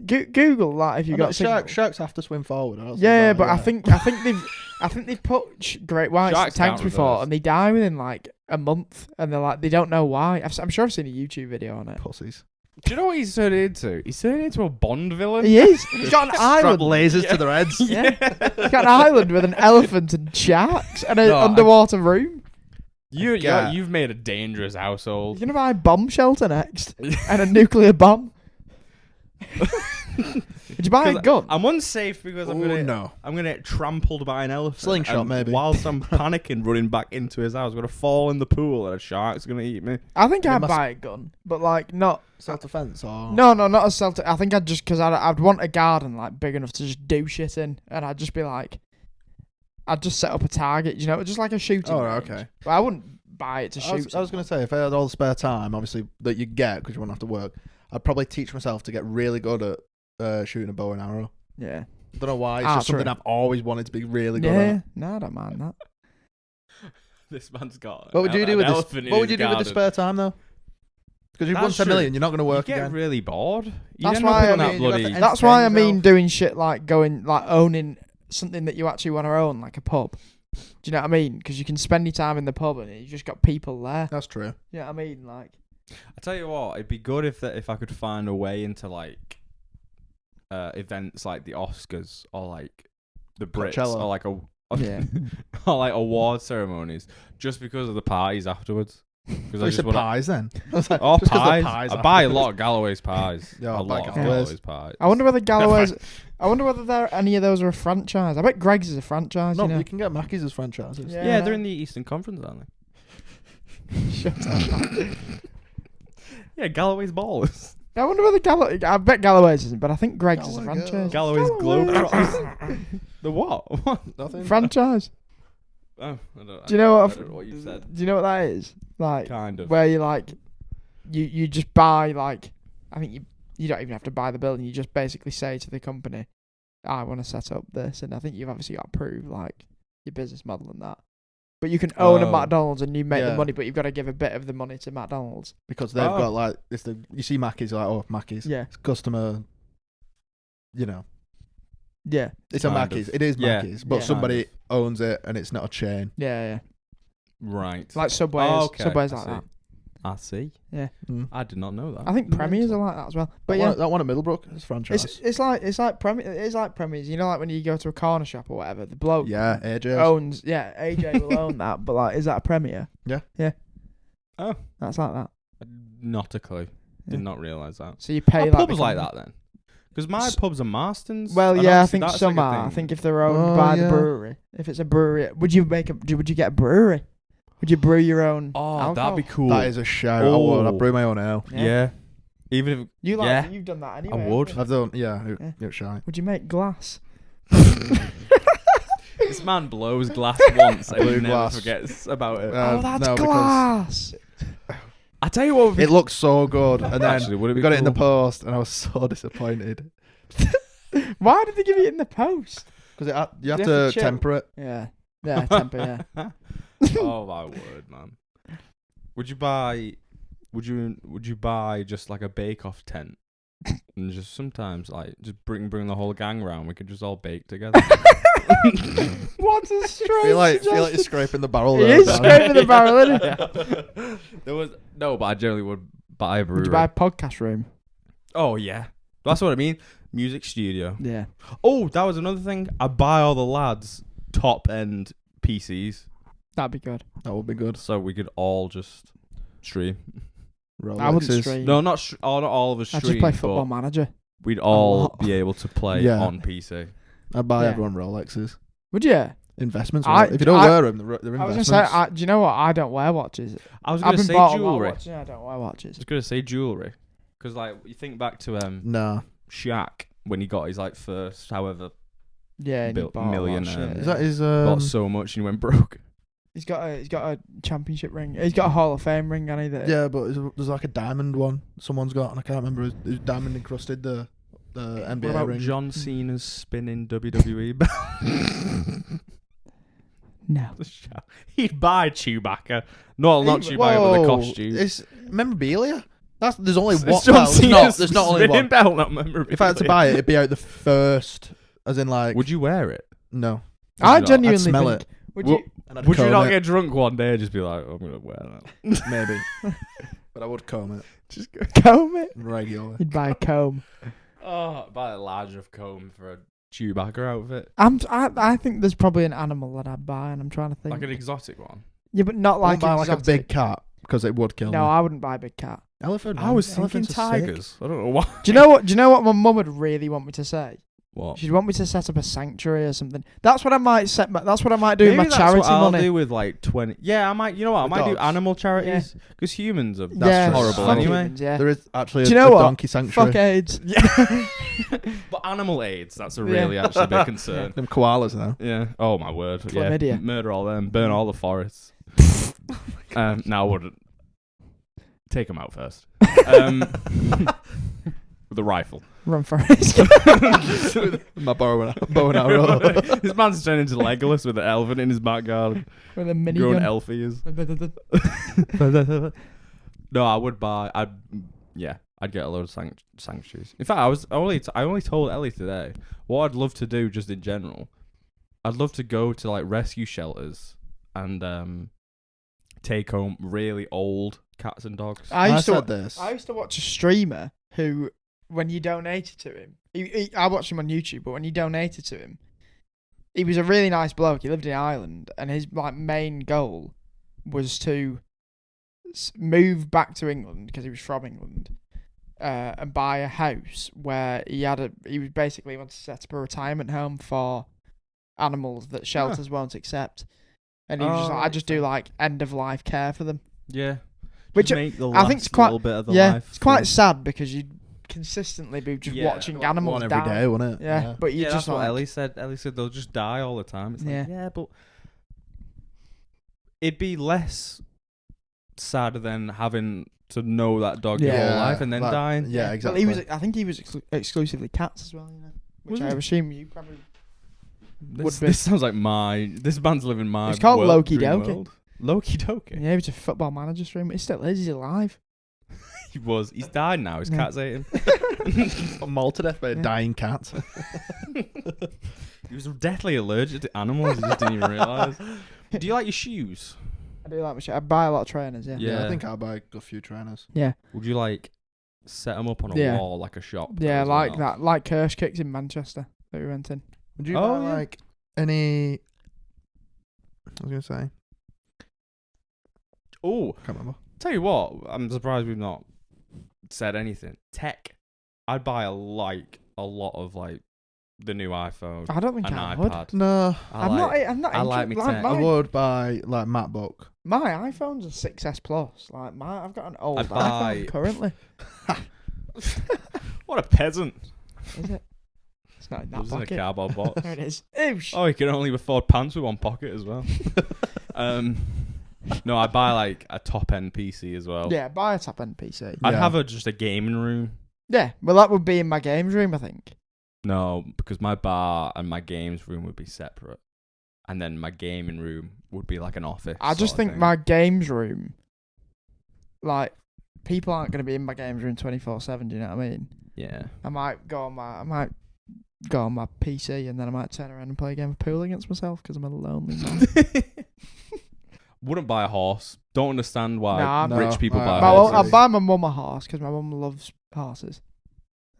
Google that if you got signal. Sharks have to swim forward. or else Yeah, they'll but die, I think they've put great whites in Sharks tanks can't before, reverse. and they die within like a month, and they're like they don't know why. I'm sure I've seen a YouTube video on it. Pussies. Do you know what he's turning into? He's turning into a Bond villain. He is. He's got an Strap island. lasers to their heads. Yeah. He's got an island with an elephant and sharks and an No, underwater room. Yeah. You've made a dangerous You're household. gonna buy a bomb shelter next and a nuclear bomb. Did you buy a 'Cause gun? I'm unsafe because I'm Ooh, gonna no. get trampled by an elephant. Slingshot, and maybe. Whilst I'm panicking, running back into his house, I'm gonna fall in the pool and a shark's gonna eat me. I think You I'd must- buy a gun, but like not. Self-defense or... No, not a self. I think I'd just because I'd want a garden like big enough to just do shit in, and I'd just be like, I'd just set up a target, you know, just like a shooting. Oh, range. okay. But I wouldn't buy it to I shoot. was going to say, if I had all the spare time, obviously, that you get because you won't have to work, I'd probably teach myself to get really good at shooting a bow and arrow. Yeah. Don't know why. It's just something Archery. I've always wanted to be really good Yeah. at. No, I don't mind that. This man's got. What would you do with this? elephant in What would his you do with the garden. spare time though? Because you've won That's 10 true. million, you're not going to You work get again. really bored. You That's end up why in I that mean, you have bloody. to That's why I entertain mean yourself. doing shit like going like owning something that you actually want to own, like a pub. Do you know what I mean? Because you can spend your time in the pub and you just got people there. That's true. You know what I mean? Like, I tell you what, it'd be good if I could find a way into like events like the Oscars or like the Brits Coachella. or like yeah. or like award ceremonies, just because of the parties afterwards. Because You said pies then. I was like, Oh, just 'cause they're pies! I after. buy a lot of Galloway's pies. Yeah, a I'll buy lot of Galloway's. Galloway's pies. I wonder whether Galloway's. I wonder whether there any of those are a franchise. I bet Greg's is a franchise. No, you know? you can get Mackey's as franchises. Yeah. Yeah, they're in the Eastern Conference, aren't they? Shut up. Yeah, Galloway's Ballers. I wonder whether I bet Galloway's isn't, but I think Greg's is a Galloway franchise. Galloway's Galloway's. Globetrotters. The what? What? Nothing. Franchise. Oh, I don't, Do you know what? I don't know what you said. Do you know what that is? Like Kind of. where you like, you just buy like, I think you don't even have to buy the building. You just basically say to the company, I want to set up this, and I think you've obviously got to prove like your business model and that. But you can own a Oh. McDonald's and you make the Yeah. money, but you've got to give a bit of the money to McDonald's. Because they've Oh. got like you see Mackey's like Mackey's. Yeah, It's customer. You know, yeah, it's a Kind of. Mackey's. It is Yeah. Mackey's, but Yeah. somebody Kind owns it and it's not a chain. yeah. Right. Like Subway. Oh, is. okay, Subway's I like see. that. I see. Mm. I did not know that. I think Premiers are like that as well. But yeah, that one at Middlebrook is franchise. it's like Premiers. You know, like when you go to a corner shop or whatever, the bloke Yeah, AJ. owns. Yeah, AJ will own that. But like, is that a Premier? Yeah. Yeah. Oh. That's like that. Not a clue. Yeah. Did not realise that. So you pay Are like pubs the like company. that then? Because my pubs are Marston's. Well, and yeah, I obviously think that's some like a are. I thing. think if they're owned Oh, by the yeah. brewery, if it's a brewery, would you get a brewery? Would you brew your own? Oh, alcohol? that'd be cool. That is a shout. I would. Oh. I'd brew my own ale. Yeah. Even if You like? Yeah. You've done that I anyway. would. haven't you? I've done. Yeah, Yeah. you're shy. Would you make glass? this man blows glass once I and blew he never glass. forgets about it. Oh, that's no, because glass. I tell you what, would be it looked so good, and then actually would it we be got it in the cool? post, and I was so disappointed Why did they give you it in the post? because you have You have to to chill. temper it. Yeah, yeah, temper. Yeah. Oh my word, man! Would you buy just like a bake-off tent and just sometimes like just bring the whole gang round? We could just all bake together. What a strange Feel like you're suggestion. scraping the barrel. He there, is Dan. scraping the barrel, isn't he? There was no, but I generally would buy a brewery. Would you buy a podcast room? Oh yeah, that's what I mean. Music studio. Yeah. Oh, that was another thing. I buy all the lads top end PCs That'd be good. That would be good. so we could all just stream. I wouldn't Rolexes. stream. No, not all of us I'd stream. just play Football but Manager. we'd all lot. be able to play Yeah. on PC. I'd buy Yeah. everyone Rolexes. Would you? Investments. I- If you don't I- wear them, they're I was investments. gonna say, do you know what? I don't wear watches. I was I've gonna been say bought a lot of jewelry. watches. I don't wear I watches. was gonna say jewelry, because like you think back to No. Shaq when he got his like first however Yeah, and he built bought a lot of millionaire. shit, Is yeah. that his? bought so much and he went broke. He's got a championship ring. He's got a Hall of Fame ring, and either. Yeah, but there's like a diamond one someone's got, and I can't remember. Who's diamond encrusted the What NBA about ring. John Cena's spinning WWE belt? No. He'd buy Chewbacca. Not Chewbacca, but the Whoa, costume. It's memorabilia. There's only It's one. John well, Cena's there's not only spinning one. belt, not memorabilia. If I had to buy it, it'd be out the first, as in like. Would you wear it? No. I you not? genuinely I'd smell think. it. Would Well, you? And I'd Would you comb not it, get drunk one day and just be like, I'm gonna wear that? maybe? But I would comb it Just go. Comb it. regularly. He'd buy a comb. Oh, buy a large of comb for a Chewbacca outfit, I think there's probably an animal that I'd buy, and I'm trying to think. like an exotic one. Yeah, but not I like wouldn't buy like a exotic. big cat because it would kill No, me. I wouldn't buy a big cat. Elephant. I was man. thinking Elephants are sick. tigers. I don't know why. Do you know what my mum would really want me to say? What? She'd want me to set up a sanctuary or something. That's what I might set. That's what I might do with Maybe my that's charity what I'll money. do with like 20. Yeah, I might. You know what? I With might do dogs. animal charities because humans are yeah, true. horrible fuck anyway. humans, yeah. There is actually Do you a know what? donkey sanctuary. Fuck AIDS. But animal AIDS, that's a Yeah. really actually big concern. Them koalas now. Yeah. Oh my word. Chlamydia. Yeah. Murder all them. Burn all the forests. No, I wouldn't. Take them out first. With a rifle. Run for it. My bow and arrow. This man's turned into Legolas with an elephant in his backyard. With a mini Growing gun. elf ears. No, I would buy. I'd get a load of sanctuaries. In fact, I only told Ellie today what I'd love to do just in general. I'd love to go to like rescue shelters and take home really old cats and dogs. I used this. to watch a streamer who, when you donated to him, I watched him on YouTube, but when you donated to him, he was a really nice bloke. He lived in Ireland, and his like main goal was to move back to England because he was from England, and buy a house where he was basically wanted to set up a retirement home for animals that shelters won't accept, and he was just like, I just do like end of life care for them. Yeah. Which Just make the I think last it's quite little bit of the yeah, life it's quite fun. sad because you consistently be just Yeah. watching animals One every die. day, wouldn't it? Yeah, but you Yeah, just that's what like, Ellie said. Ellie said they'll just die all the time. It's Yeah. like, yeah, but it'd be less sad than having to know that dog your Yeah. whole life and then like- dying. Yeah, exactly. Well, I think he was exclusively cats as well. You know, which Was I he? assume you probably. This, Would be. this sounds like this man's living my. It's called world, Loki dream Doki. world. Loki Doki. Yeah, he was a football manager stream. He still is. He's alive. He was. He's died now. His Yeah. cats ate him. Mauled to death by a Yeah. dying cat. He was deathly allergic to animals. He just didn't even realise. Do you like your shoes? I do like my shit. I buy a lot of trainers. Yeah. Yeah. I think I'll buy a few trainers. Yeah. Would you like set them up on a Yeah. wall like a shop? Yeah, as like well? that. Like Kirsch Kicks in Manchester that we went in. Would you Oh, buy yeah. like any? I was gonna say. Oh, Can't remember. tell you what. I'm surprised we've not said anything. Tech. I'd buy a lot of like the new iPhone, I don't think an I would. iPad. No, I'm not. I like me tech. I would buy like MacBook. My iPhone's a 6S Plus. Like I've got an old I'd buy- iPhone currently. What a peasant. Is it? It's not in that Lives in a pocket. cardboard box. There it is. Oosh. Oh, you can only afford pants with one pocket as well. No, I'd buy like a top end PC as well. Yeah, buy a top end PC. I'd Yeah. have just a gaming room. Yeah, well that would be in my games room, I think. No, because my bar and my games room would be separate, and then my gaming room would be like an office. I just sort of think thing. my games room, like, people aren't going to be in my games room 24/7. Do you know what I mean? Yeah. I might go on my PC and then I might turn around and play a game of pool against myself because I'm a lonely man. Wouldn't buy a horse. Don't understand why Nah, No, rich people buy But horses. I'll buy my mum a horse because my mum loves horses.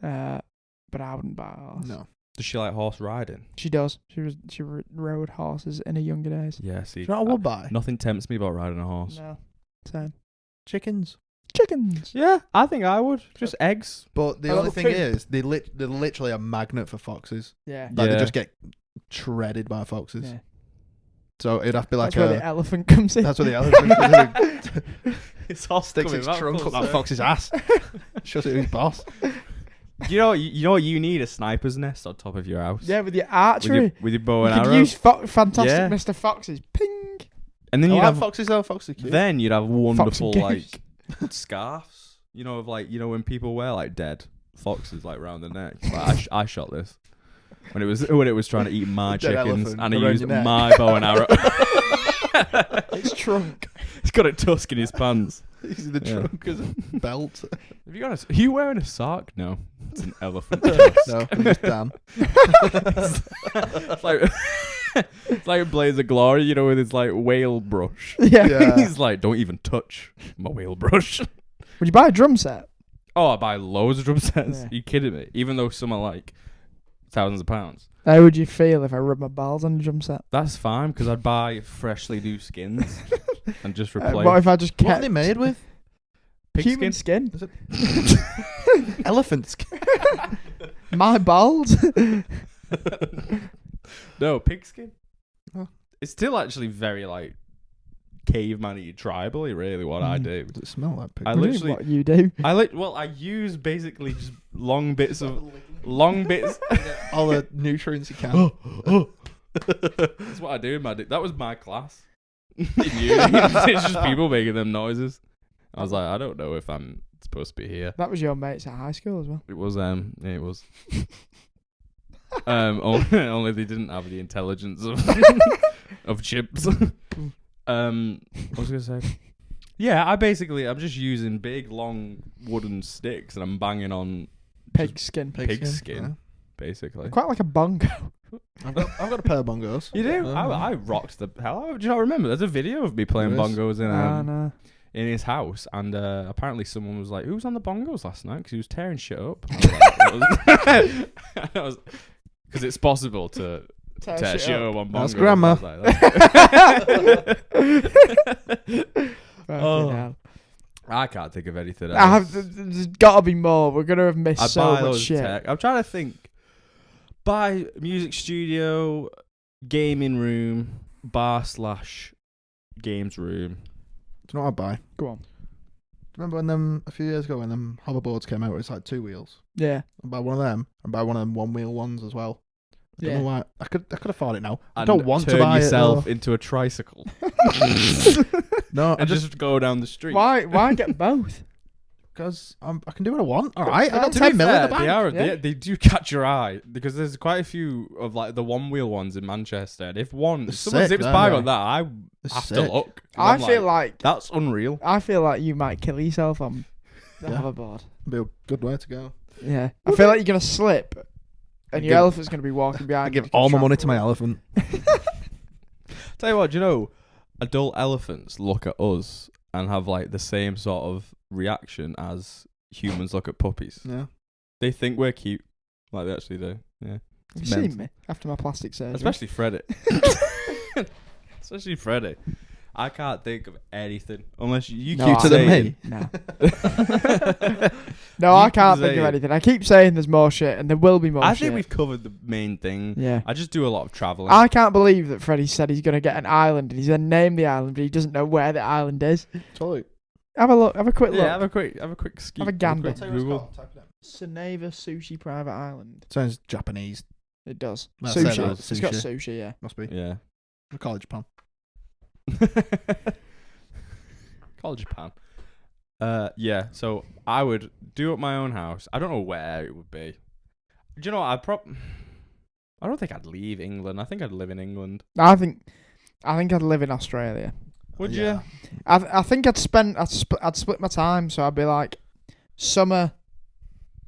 But I wouldn't buy a horse. No. Does she like horse riding? She does. She rode horses in her younger days. Yeah. See, Do you know what I would buy? nothing tempts me about riding a horse. No. Same. Chickens. Chickens. Yeah, I think I would. Just eggs. But the A only little thing coop. is, they're literally a magnet for foxes. Yeah. Like Yeah. they just get shredded by foxes. Yeah. So it'd have to be like That's where the elephant comes in. That's where the elephant It's all sticks its trunk up that fox's ass. Shows it who's boss. You know what you need? A sniper's nest on top of your house. Yeah, with your archery. With your bow You and could arrow. use Fantastic Yeah. Mr. Fox's ping. And then I you'd like have foxes though. Foxes are cute. then you'd have wonderful Goose. like scarves. You know, of like when people wear like dead foxes like round the neck. Like, I shot this when it was trying to eat my Dead chickens, elephant and I around used your neck. my bow and arrow. Its trunk. He's got a tusk in his pants. Using the Yeah. trunk as a belt. Have you got? Are you wearing a sock? No, it's an elephant. No, I'm just Dan. It's like it's like Blaze of Glory, you know, with his like whale brush. Yeah. Yeah. He's like, don't even touch my whale brush. Would you buy a drum set? Oh, I buy loads of drum sets. Yeah. Are you kidding me? Even though some are like thousands of pounds. How would you feel if I rubbed my balls on a drum set? That's fine because I'd buy freshly new skins and just replace What if I just What are kept they made with? pig human skin. skin? Elephant skin. My balls? No, pig skin. Oh. It's still actually very like caveman-y, tribal-y, really what I Mm. do. Does it smell like pig? I What do you- literally what you do? I use basically just long bits. All the nutrients you can. That's what I do in my that was my class. In uni. It's just people making them noises. I was like, I don't know if I'm supposed to be here. That was your mates at high school as well. It was yeah, it was. Only they didn't have the intelligence of chips. What was I gonna say? Yeah, I'm just using big long wooden sticks and I'm banging on Pig skin. pig skin, basically. Quite like a bongo. I've got a pair of bongos. You do? I rocked the hell out. Do you not remember? There's a video of me playing There is. bongos No. in his house, and apparently someone was like, "Who was on the bongos last night?" Because he was tearing shit up. Because it's possible to tear shit up on bongos. That's grandma. I was like, Fucking hell. I can't think of anything I else. there's got to be more. We're going to have missed I so buy much loads of shit. tech. I'm trying to think. Buy music studio, gaming room, bar / games room. Do you know what I'd buy? Go on. remember when them a few years ago when them hoverboards came out? Where it's like 2 wheels. Yeah. I buy one of them and buy one of them 1-wheel ones as well. I don't know why. I could afford it now. I don't want to turn buy yourself it. into a tricycle No, I and just just go down the street. Why get both? because I can do what I want. All right, I got To 10 be mil in fair, the bank. they do catch your eye because there's quite a few of like the 1-wheel ones in Manchester. And if someone sick, zips they're by they? on that, I They're have to sick. look. 'Cause I I'm feel like that's unreal. you might kill yourself on the Yeah. hoverboard. Be a good way to go. Yeah. I feel like you're gonna slip, and your give- elephant's gonna be walking behind. I give you. all my money to my elephant. Tell you what, do you know, adult elephants look at us and have like the same sort of reaction as humans look at puppies. Yeah. They think we're cute, like they actually do. Yeah, Have you It's seen mental. me after my plastic surgery? Especially Freddie. Especially Freddie. I can't think of anything unless you No, keep Cuter than saying. me. No. No, I You can't think of saying- anything. I keep saying there's more shit, and there will be more I shit. think we've covered the main thing. Yeah. I just do a lot of traveling. I can't believe that Freddie said he's going to get an island, and he's then named the island, but he doesn't know where the island is. Totally. Have a look. Have a quick look. Yeah, have a quick ski. Have a gander. quick Google. Soneva Sushi Private Island. Sounds Japanese. It does. Well, Sushi. so does It's got sushi. sushi, yeah. Must be. Yeah. A college pan. College Japan. Yeah. So I would do up my own house. I don't know where it would be. Do you know what? I don't think I'd leave England. I think I'd live in England. I think I'd live in Australia. Would Yeah. you? I think I'd split my time, so I'd be like summer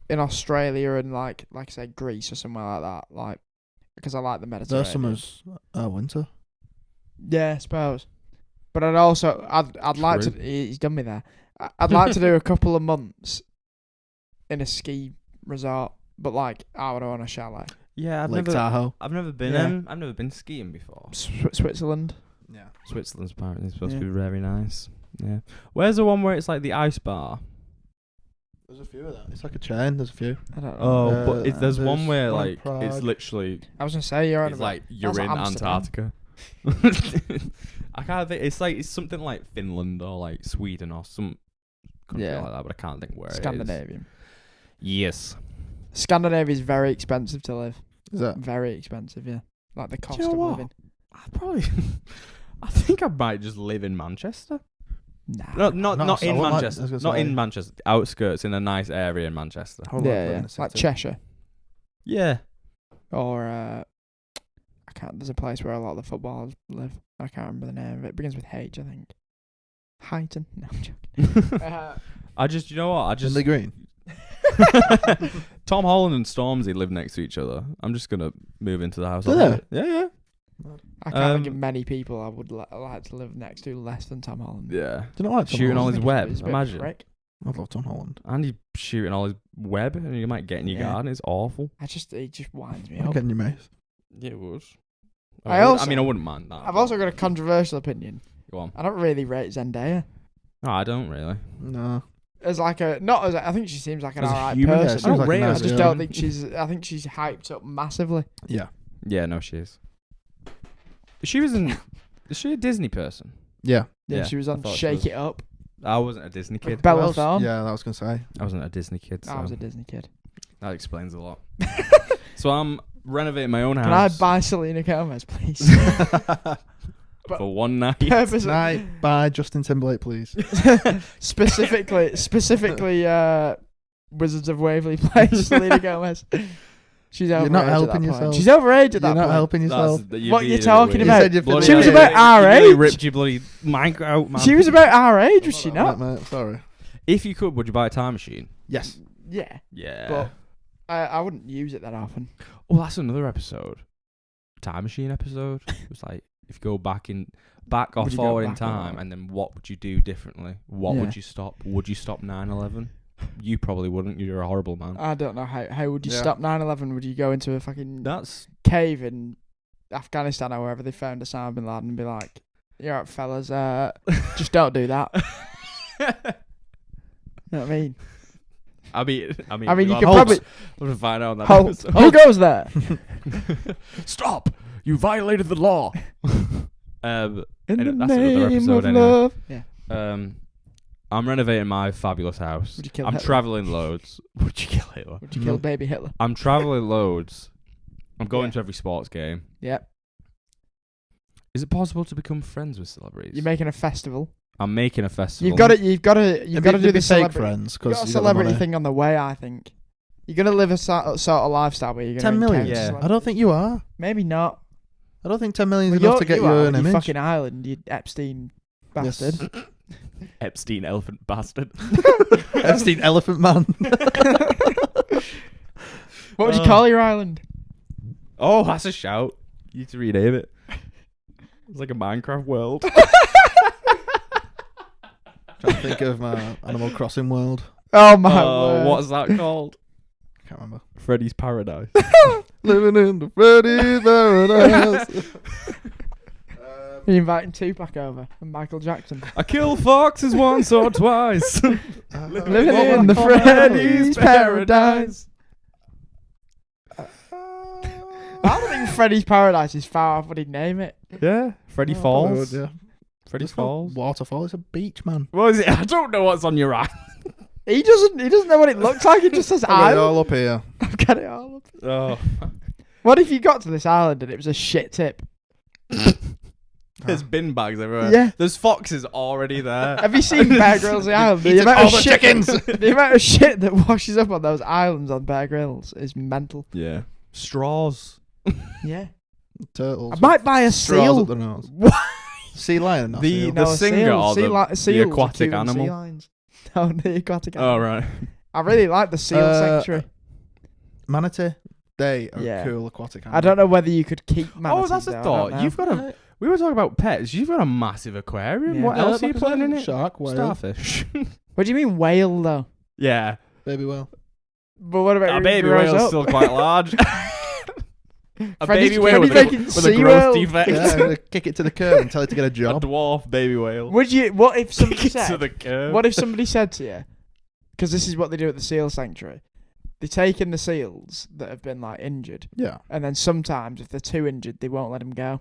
in Australia and like I say Greece or somewhere like that, like because I like the Mediterranean. Their summer's winter. Yeah, I suppose. But I'd like to. True. He's done me there. I'd like to do a couple of months in a ski resort, but like I would own a chalet. Yeah. Lake Tahoe. I've never been. Yeah. I've never been skiing before. Switzerland. Yeah. Switzerland's apparently supposed Yeah. to be very nice. Yeah. Where's the one where it's like the ice bar? There's a few of that. It's like a chain. There's a few. Oh, I don't know. but there's one there's where one in like it's Prague. literally I was gonna say you're on it's about. like you're like in Amsterdam. Antarctica. I can't think. It's like it's something like Finland or like Sweden or some country Yeah. like that, but I can't think where it is. Scandinavian. Yes. Scandinavia is very expensive to live. Is that? Very expensive, yeah. Like the Do cost you know of what? living. I probably. I think I might just live in Manchester. Nah. No, No, not so in I wouldn't like- Manchester. I was not gonna in say- Manchester. The outskirts, in a nice area in Manchester. I would Yeah, like living yeah. in a Like city. Cheshire Yeah. or I can't. There's a place where a lot of the footballers live. I can't remember the name of it. It begins with H, I think. Highton. No, I'm joking. I just, you know what? I just. Finley Green. Tom Holland and Stormzy live next to each other. I'm just gonna move into the house. Do they? opposite. Yeah. I can't think of Um, many people I would like to live next to less than Tom Holland. Yeah. Do you not like Tom Shooting all Holland? his web. He's a bit of a Imagine. prick. I love Tom Holland. And he's shooting all his web, and you might get in your Yeah. garden. It's awful. He just winds me I'm up. getting your mouth. Yeah, it would. I also- mean, I wouldn't mind that. I've also got a controversial opinion. Go on. I don't really rate Zendaya. No, I don't really. No. As like I think she seems like an As a alright human, yeah, person. she seems like a I nice I just girl. don't think I think she's hyped up massively. Yeah. Yeah, no, she is. She was in. Is she a Disney person? Yeah. Yeah, Yeah, she was I on thought she Shake was. It Up. I wasn't a Disney With kid. Bella Who else? Thorne. Yeah, I was gonna say. I wasn't a Disney kid. So I was a Disney kid. that explains a lot. So I'm renovating my own Can I house buy Selena Gomez, please? for one night. Night by Justin Timberlake, please. specifically, Wizards of Waverly Place, Selena Gomez. She's overage. You're not at helping that yourself. Point. She's overage at You're that not point. helping yourself. What you're talking You about? said you're Bloody She was hell. about our You nearly age. ripped your bloody mic out, man. She was about our age, was she not? Mate, sorry. If you could, would you buy a time machine? Yes. Yeah, Yeah. but I wouldn't use it that often. Oh, that's another episode. Time machine episode. It was like if you go back or Would you go forward in back or time, forward? and then what would you do differently? What Yeah. would you stop? Would you stop 9/11? You probably wouldn't. You're a horrible man. I don't know how would you Yeah. stop 9/11? Would you go into a fucking That's cave in Afghanistan or wherever they found Osama bin Laden and be like, "You're right, fellas, just don't do that." You know what I mean? I mean, you we'll could have probably to find out on that Hulk, episode. who goes there? Stop! You violated the law. In Anyway, the that's another name episode of anyway. love. Yeah. I'm renovating my fabulous house. Would you kill I'm Hitler? traveling loads. Would you kill Hitler? Would you kill baby Hitler? I'm traveling loads. I'm going Yeah. to every sports game. Yep. Is it possible to become friends with celebrities? You're making a festival. I'm making a festival. You've got to do the fake celebrity. friends You've got a because celebrity thing on the way. I think you're gonna live a sort of lifestyle where you're gonna 10 million. encounter Yeah. celebrities. I don't think you are. Maybe not. I don't think 10 million is Well, enough to get you you are an with your image. fucking island, you Epstein bastard. Yes. Epstein elephant bastard. Epstein Elephant Man. What would you call your island? Oh, that's a shout. You need to rename it. It's like a Minecraft world. Trying to think of my Animal Crossing world. Oh my word! What's that called? Can't remember. Freddie's Paradise. Living in the Freddie paradise. Are you inviting Tupac over and Michael Jackson? I kill foxes once or twice. Living in the Freddy's paradise. I don't think Freddy's Paradise is far off what he'd name it. Yeah, Freddie Oh, Falls. yeah. Freddie It's not Falls. Waterfall. It's a beach, man. What is it? I don't know what's on your eye. He doesn't know what it looks like. He just says I've got it island. all up here. I've got it all up. Oh, What if you got to this island and it was a shit tip? there's bin bags everywhere. Yeah. There's foxes already there. Have you seen Bear Grylls the Island? The Eating amount all of the shit, chickens. the amount of shit that washes up on those islands on Bear Grylls is mental. Yeah. Straws. Yeah. Turtles. I might buy a Straws seal. up the nose. What? Sea lion. Not The- seal. the a singer seal. or the seals are aquatic cute and animal? Sea lions. No, the aquatic Oh, animal. right. I really like the seal sanctuary. Manatee. They are Yeah. cool aquatic animals. I don't know whether you could keep manatees. Oh, that's a though, I don't thought. know. You've got a... We were talking about pets. You've got a massive aquarium. Yeah. What else are you like I putting in said, it? Shark, whale, Starfish. What do you mean whale though? Yeah. baby whale. But what about A when it baby grows whale's up? still quite large. A Freddie's- baby whale with, Freddie's a, making with a sea growth whale. defect. Yeah, I'm gonna kick it to the curb and tell it to get a A job. dwarf baby whale. Would you? What if somebody Kick it to said? the curb. What if somebody said to you? Because this is what they do at the seal sanctuary. They take in the seals that have been like injured, Yeah. and then sometimes if they're too injured, they won't let them go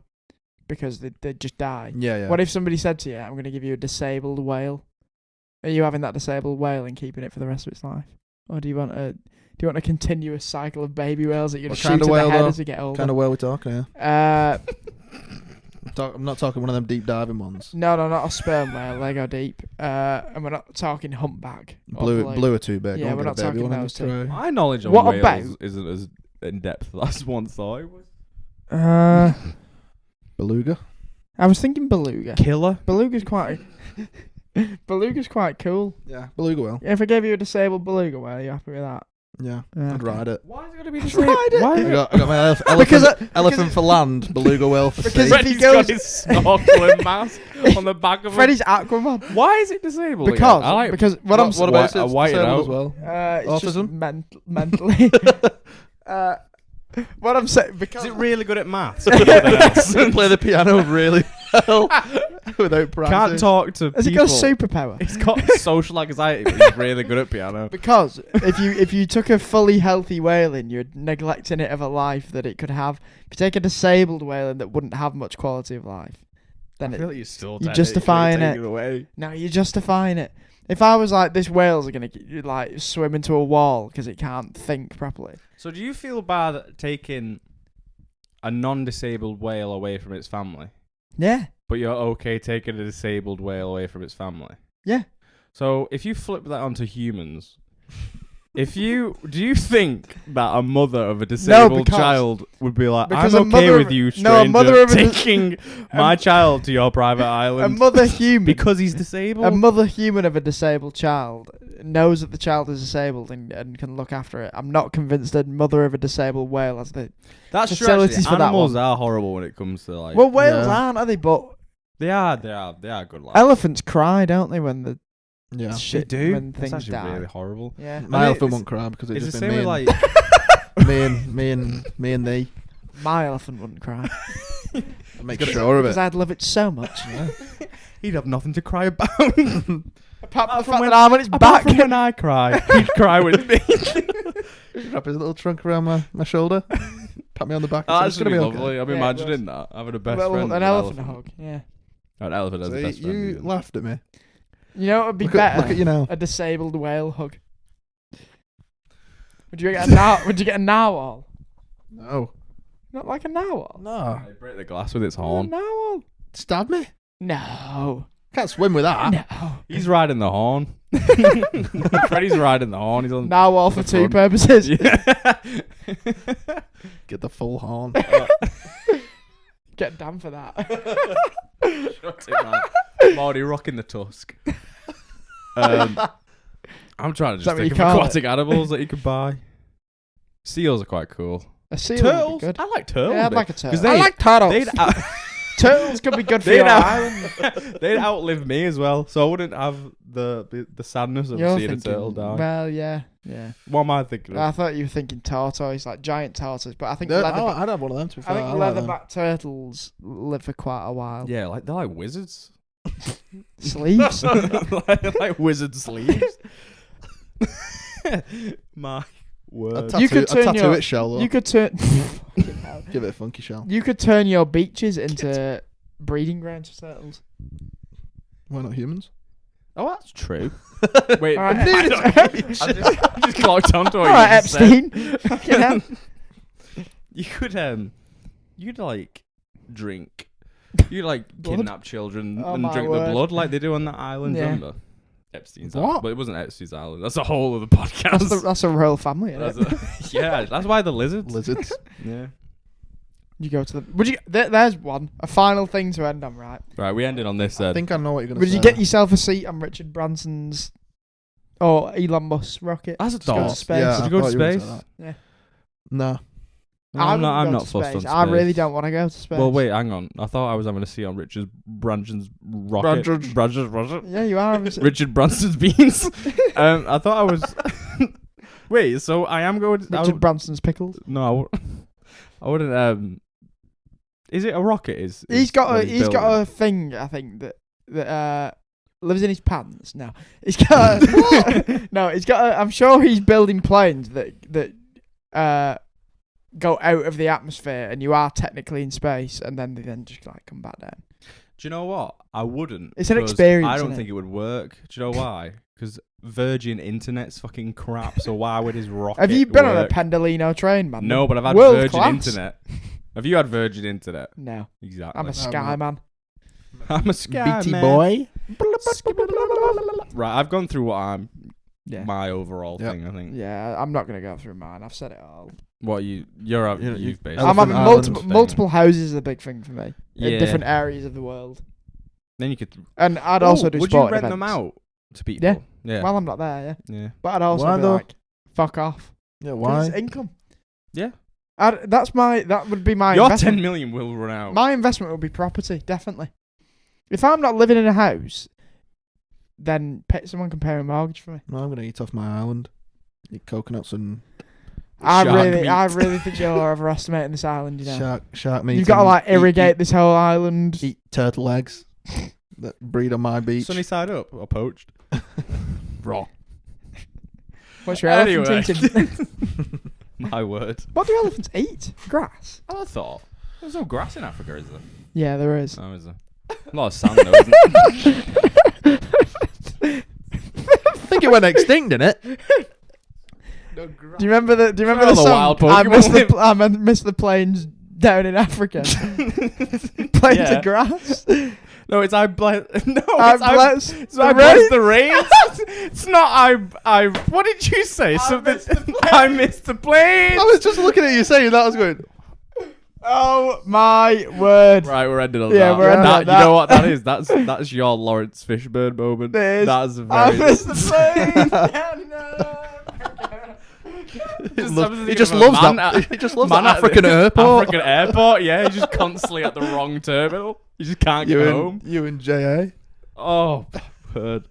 because they just die. Yeah, yeah. What if somebody said to you, "I'm going to give you a disabled whale"? Are you having that disabled whale and keeping it for the rest of its life, or do you want a continuous cycle of baby whales that you're going What to shoot kind to of the whale, head though? as they get older? kind of whale we talking here? I'm not talking one of them deep diving ones. No, not a sperm whale. They go deep. And we're not talking humpback. or Blue are too big. Yeah, Go we're and get not a baby talking one in those the two. tray. My knowledge on What whales about- isn't as in depth as one thought it was. Beluga. I was thinking beluga. Killer. Beluga's quite cool. Yeah, beluga whale. If I gave you a disabled beluga whale, are you happy with that? Yeah, Yeah, I'd okay. ride it. Why is it going to be Ride the it. same? Why? I got my elephant, Because elephant for land, beluga whale for Because sea. if he Freddie's goes- got his snorkeling mask on the back of Freddie's Aquaman. him. Why is it disabled? Because again? I like because what I'm What about I it's white it disabled out. as well? it's just Autism? mentally. What I'm saying because Is it really good at maths? Play the piano really well without practice. Can't talk to has it people. got a superpower? He's got social anxiety, but he's really good at piano. Because if you took a fully healthy whale in, you're neglecting it of a life that it could have. If you take a disabled whale in that wouldn't have much quality of life, then I feel like you're still you're justifying it. away. No, you're justifying it. If I was like, this whale's gonna like swim into a wall because it can't think properly. So do you feel bad taking a non-disabled whale away from its family, Yeah, but you're okay taking a disabled whale away from its family? yeah. So if you flip that onto humans, do you think that a mother of a disabled because- child would be like, because I'm a okay mother with of- you, no, a stranger, mother of a dis- taking my child to your private A island mother human, because he's disabled? a mother human of a disabled child knows that the child is disabled and can look after it. I'm not convinced a mother of a disabled whale has the. That's true. facilities Actually. for that Animals one. are horrible when it comes to like. Well, whales Yeah. aren't, are they? But they are good. Lads. elephants cry, don't they, when the Yeah. shit They do. when That's things actually die? really horrible. Yeah. My I mean, elephant it's- won't cry because it's It's just the been same me, with like. me and thee. My elephant wouldn't cry I make sure of because it. I'd love it so much. He'd have nothing to cry about. Apart from the from fact when- that I'm on its Apart back. from when I cry, he'd cry with me. Wrap his little trunk around my shoulder. Pat me on the back. Oh, and say, that's it's gonna be lovely. okay. I'm Yeah, it imagining that having a best Well, friend. an with elephant hug. Yeah. An elephant has a See, best friend. you even. laughed at me. You know what would be Look better? at you now. A disabled whale hug. Would you get a now? Would you get a narwhal? No. Not like a narwhal. No. They break the glass with its A horn. narwhal. Stab me. No. Can't swim with that. No. He's riding the horn. Freddie's riding the horn. He's on Narwhal for the two front. purposes. Yeah. Get the full horn. Get damn for that. Shut it, man. Marty rocking the tusk. I'm trying to Is that just what think you of call aquatic animals that you could buy. Seals are quite cool. A seal would be Turtles? good. I like turtles. Yeah, I'd mate. like a turtle. 'Cause I they- like turtles. They'd Turtles could be good for They'd your out- island. they'd outlive me as well, so I wouldn't have the sadness of You're seeing thinking, a turtle die. well, yeah. What am I thinking of? I thought you were thinking tortoise, like giant tortoise, but I think I'd leatherback, have one of them to be I fair. think like them. leatherback turtles live for quite a while. Yeah, like they're like wizards. Sleeves. like wizard sleeves. My word. You could turn tattoo your- it shell though. You could turn. Fucking hell. Give it a funky shell. You could turn your beaches into breeding grounds for turtles. Why not humans? Oh, that's true. Wait, All right, I just clocked onto what All right, you just said. Epstein. Fucking hell. You could like drink. You like Blood? kidnap children Oh and my drink word. the blood like they do on that island. Yeah. Remember? Epstein's What? Island. But it wasn't Epstein's Island. That's a whole other podcast. That's a royal family, isn't it? Yeah, that's why the lizards. Lizards. Yeah. You go to the. Would you? There's one. A final thing to end on, right? Right, we ended on this. I think I know what you're gonna Would say. you get yourself a seat on Richard Branson's or Elon Musk's rocket? That's a Just go to thought. space. Yeah, Would I you go to thought you were gonna space? say that. Yeah. No. I'm not. I'm wouldn't go not to fussed space. on I really space. don't want to go to space. Well, wait, hang on. I thought I was having a seat on Richard Branson's rocket. Branson's. Yeah, you are. Obviously. Richard Branson's beans. I thought I was. Wait, so I am going. Richard Branson's pickles. No, I wouldn't. Is it a rocket? He's got what a he's got building? a thing. I think that lives in his pants. No, he's got no. He's got. I'm sure he's building planes that go out of the atmosphere, and you are technically in space, and then they just like come back down. Do you know what? I wouldn't. It's an 'cause experience, I don't isn't think it would work. Do you know why? Because Virgin Internet's fucking crap. So why would his rocket? Have you been on a work? Pendolino train, man? No, but I've had World Virgin class. Internet. Have you had Virgin Internet? No, Exactly. I'm a sky man. I'm a sky BT man. boy. Right, I've gone through what I'm. Yeah, My overall Yep. thing, I think. yeah. I'm not gonna go through mine. I've said it all. What you're You- you've basically. I'm Elephant having Island multiple houses is a big thing for me Yeah. in different areas of the world, Then you could. and I'd also do Would you sporting rent them events. out to people? Yeah. Yeah. Well, I'm not there, yeah. Yeah. But I'd also Why be though? like, fuck off. Yeah, 'Cause why? it's income. Yeah. That would be my Your investment. 10 million will run out. My investment would be property, definitely. If I'm not living in a house, then someone can pay a mortgage for me. No, I'm gonna eat off my island. Eat coconuts and I Shark really think you're overestimating this island. You know, shark meat. you've got to and like eat- irrigate this whole island. Eat turtle eggs that breed on my beach. Sunny side up or poached? Raw. What's your Anyway. elephant eating? My word. What do elephants eat? Grass. I thought. There's no grass in Africa, is there? Yeah, there is. No, is there? A lot of sand, though, isn't it? I think it went extinct, didn't it? Do you remember the? Do you remember All the the song? wild I Pokemon. miss the plains down in Africa. Plains Yeah. of grass. No, it's I bless. No, I it's bless It's the I rain. bless the rain. It's not I. What did you say? Something. I missed the plane. I was just looking at you saying that. I was going. Oh my word! Right, we're ending on Yeah, that. we're ending That- on that. You know what that is? That's your Lawrence Fishburne moment. It is. That's a I very. missed the plane. He just loves that. He just loves that African airport. African airport, yeah. He's just constantly at the wrong terminal. You just can't get home. You and JA. Oh, word.